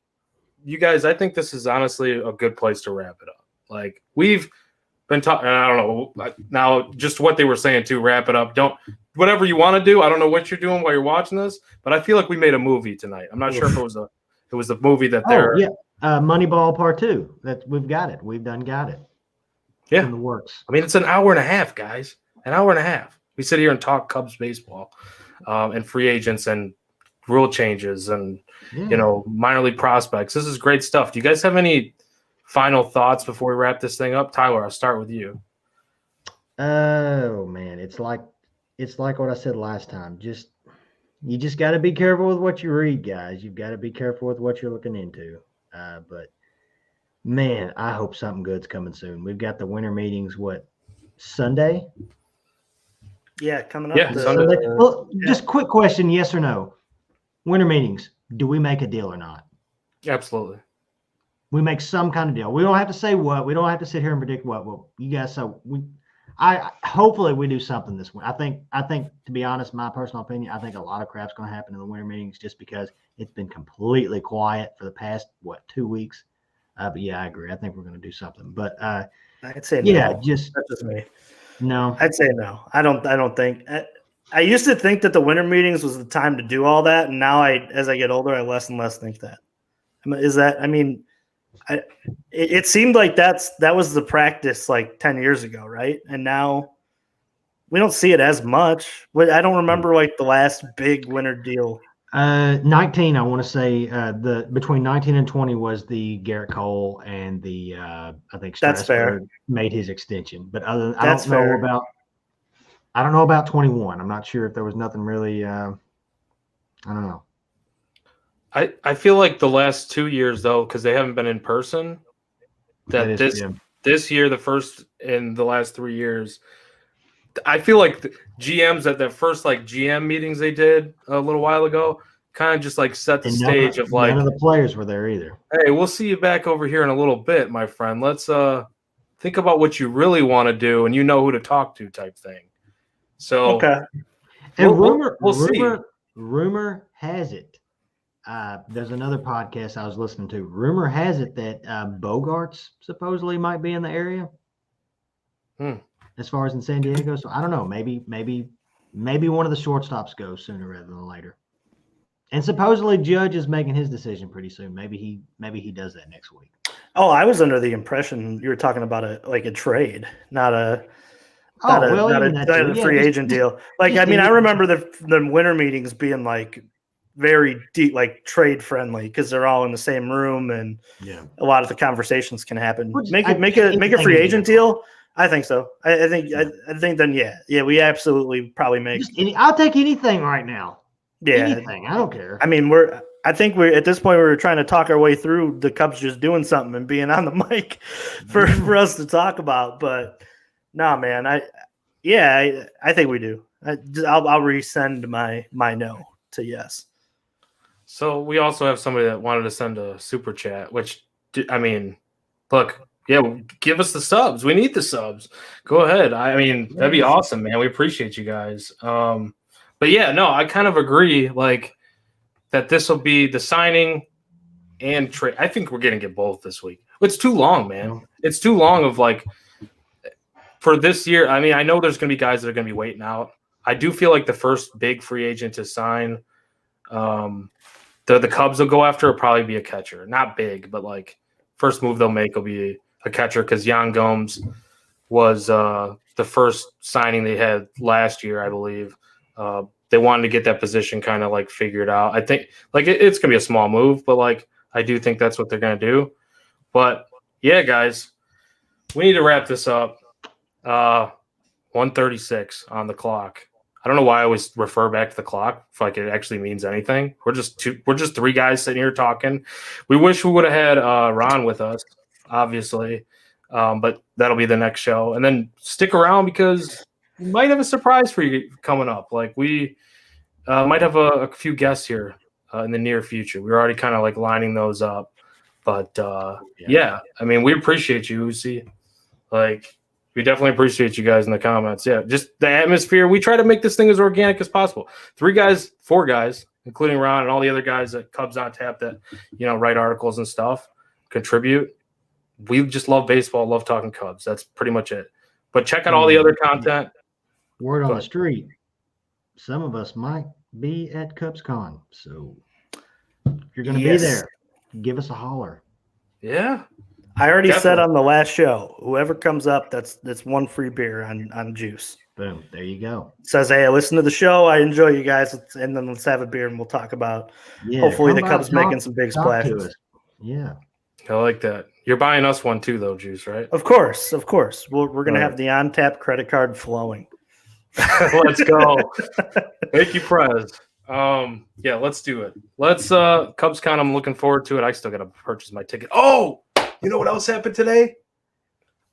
this is honestly a good place to wrap it up. Like, we've been talking, I don't know, now just what they were saying to wrap it up. Whatever you want to do. I don't know what you're doing while you're watching this, but I feel like we made a movie tonight. I'm not sure if it was a movie that they're. Oh, yeah. Moneyball Part 2. That we've got it. We've got it. Yeah, in the works. I mean, it's an hour and a half, guys. An hour and a half. We sit here and talk Cubs baseball, and free agents and rule changes and minor league prospects. This is great stuff. Do you guys have any final thoughts before we wrap this thing up? Tyler, I'll start with you. Oh man, it's like what I said last time. You just got to be careful with what you read, guys. You've got to be careful with what you're looking into. But man, I hope something good's coming soon. We've got the winter meetings. Sunday? Yeah, coming up. Yeah, Sunday. Well, just quick question: yes or no? Winter meetings. Do we make a deal or not? Absolutely. We make some kind of deal. We don't have to say what. We don't have to sit here and predict what. Well, you guys. So hopefully we do something this winter. I think to be honest, my personal opinion, I think a lot of crap's going to happen in the winter meetings just because it's been completely quiet for the past 2 weeks. But yeah, I agree. I think we're going to do something. But I'd say no. Yeah, that's just me. No, I'd say no. I don't think. I used to think that the winter meetings was the time to do all that, and now as I get older, I less and less think that. It seemed like that was the practice like 10 years ago, right? And now we don't see it as much. I don't remember like the last big winter deal. 19, I want to say between 19 and 20 was the Garrett Cole and the I think that's fair. Made his extension, but I don't know about 21. I'm not sure if there was nothing really. I don't know. I feel like the last 2 years though, because they haven't been in person. This year, the first in the last 3 years, I feel like the GMs at the first like GM meetings they did a little while ago kind of just like set the stage of like none of the players were there either. Hey, we'll see you back over here in a little bit, my friend. Let's think about what you really want to do and you know who to talk to type thing. So okay. And we'll see. Rumor has it. There's another podcast I was listening to. Rumor has it that Bogarts supposedly might be in the area. As far as in San Diego, so I don't know. Maybe one of the shortstops goes sooner rather than later. And supposedly Judge is making his decision pretty soon. Maybe he does that next week. Oh, I was under the impression you were talking about a trade, not a free agent deal. Like I remember the winter meetings being like very deep, like trade friendly, because they're all in the same room and a lot of the conversations can happen. Make a free agent deal. I think so. I think then we absolutely probably make. I'll take anything right now. Yeah, anything. I don't care. I mean, I think we're at this point we were trying to talk our way through the Cubs just doing something and being on the mic for us to talk about. But nah, man, I think we do. I'll resend my no to yes. So we also have somebody that wanted to send a super chat, which I mean, look, yeah, give us the subs. We need the subs. Go ahead. I mean, that'd be awesome, man. We appreciate you guys. But yeah, no, I kind of agree. Like that, this will be the signing and trade. I think we're gonna get both this week. It's too long, man. It's too long of like for this year. I mean, I know there's gonna be guys that are gonna be waiting out. I do feel like the first big free agent to sign, the Cubs will go after will probably be a catcher. Not big, but like first move they'll make will be a catcher because Yan Gomes was the first signing they had last year, I believe. They wanted to get that position kind of like figured out. I think like it's gonna be a small move, but like I do think that's what they're gonna do. But yeah, guys, we need to wrap this up. 1:36 on the clock. I don't know why I always refer back to the clock if like it actually means anything. We're just three guys sitting here talking. We wish we would have had Ron with us, obviously, but that'll be the next show. And then stick around because we might have a surprise for you coming up. Like we might have a few guests here in the near future. We're already kind of like lining those up, but yeah, I mean we appreciate you, Uzi. Like. We definitely appreciate you guys in the comments. Yeah, just the atmosphere. We try to make this thing as organic as possible. 4 guys, including Ron and all the other guys at Cubs on Tap that, write articles and stuff, contribute. We just love baseball, love talking Cubs. That's pretty much it. But check out all the other content. Word on the street. Some of us might be at CubsCon. So if you're going to be there, give us a holler. Yeah. I already said on the last show, whoever comes up, that's one free beer on Juice. Boom. There you go. Says, hey, I listen to the show. I enjoy you guys. And then let's have a beer and we'll talk about hopefully the Cubs making some big splashes. Yeah. I like that. You're buying us one too, though, Juice, right? Of course. We're going to have the on-tap credit card flowing. Let's go. Thank you, Prez. Yeah, let's do it. Let's CubsCon. I'm looking forward to it. I still got to purchase my ticket. Oh, you know what else happened today?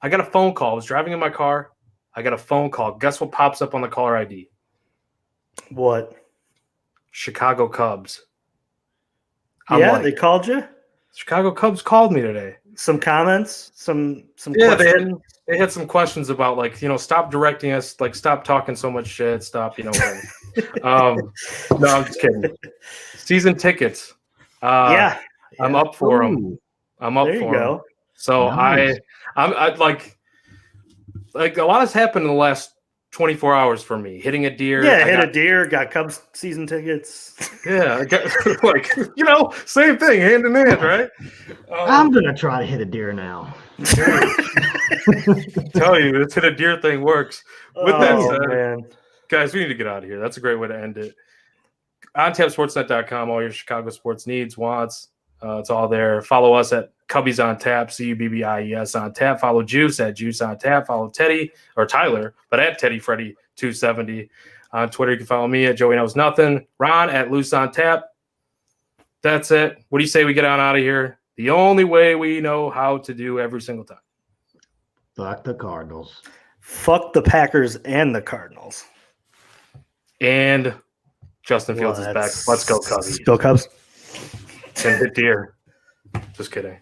I got a phone call. I was driving in my car. I got a phone call. Guess what pops up on the caller ID? What? Chicago Cubs. They called you? Chicago Cubs called me today. Some comments? Some questions? They had some questions about like, stop directing us, like stop talking so much shit, stop, no, I'm just kidding. Season tickets. I'm up for them. I'm up for them. So nice. I'm like a lot has happened in the last 24 hours for me. Hitting a deer. Yeah, hit a deer, got Cubs season tickets. Yeah, I got same thing, hand in hand, right? I'm gonna try to hit a deer now. Tell you, this hit a deer thing works. With that said, man. Guys, we need to get out of here. That's a great way to end it. OnTapSportsNet.com, all your Chicago sports needs, wants. It's all there. Follow us at Cubbies on Tap, CUBBIES on Tap. Follow Juice at Juice on Tap. Follow Teddy or Tyler, but at Teddy Freddy 270 on Twitter. You can follow me at Joey Knows Nothing. Ron at Loose on Tap. That's it. What do you say we get on out of here? The only way we know how to do every single time. Fuck the Cardinals. Fuck the Packers and the Cardinals. And Justin Fields is back. Let's go, Cubbies. Go Cubs. And hit deer. Just kidding.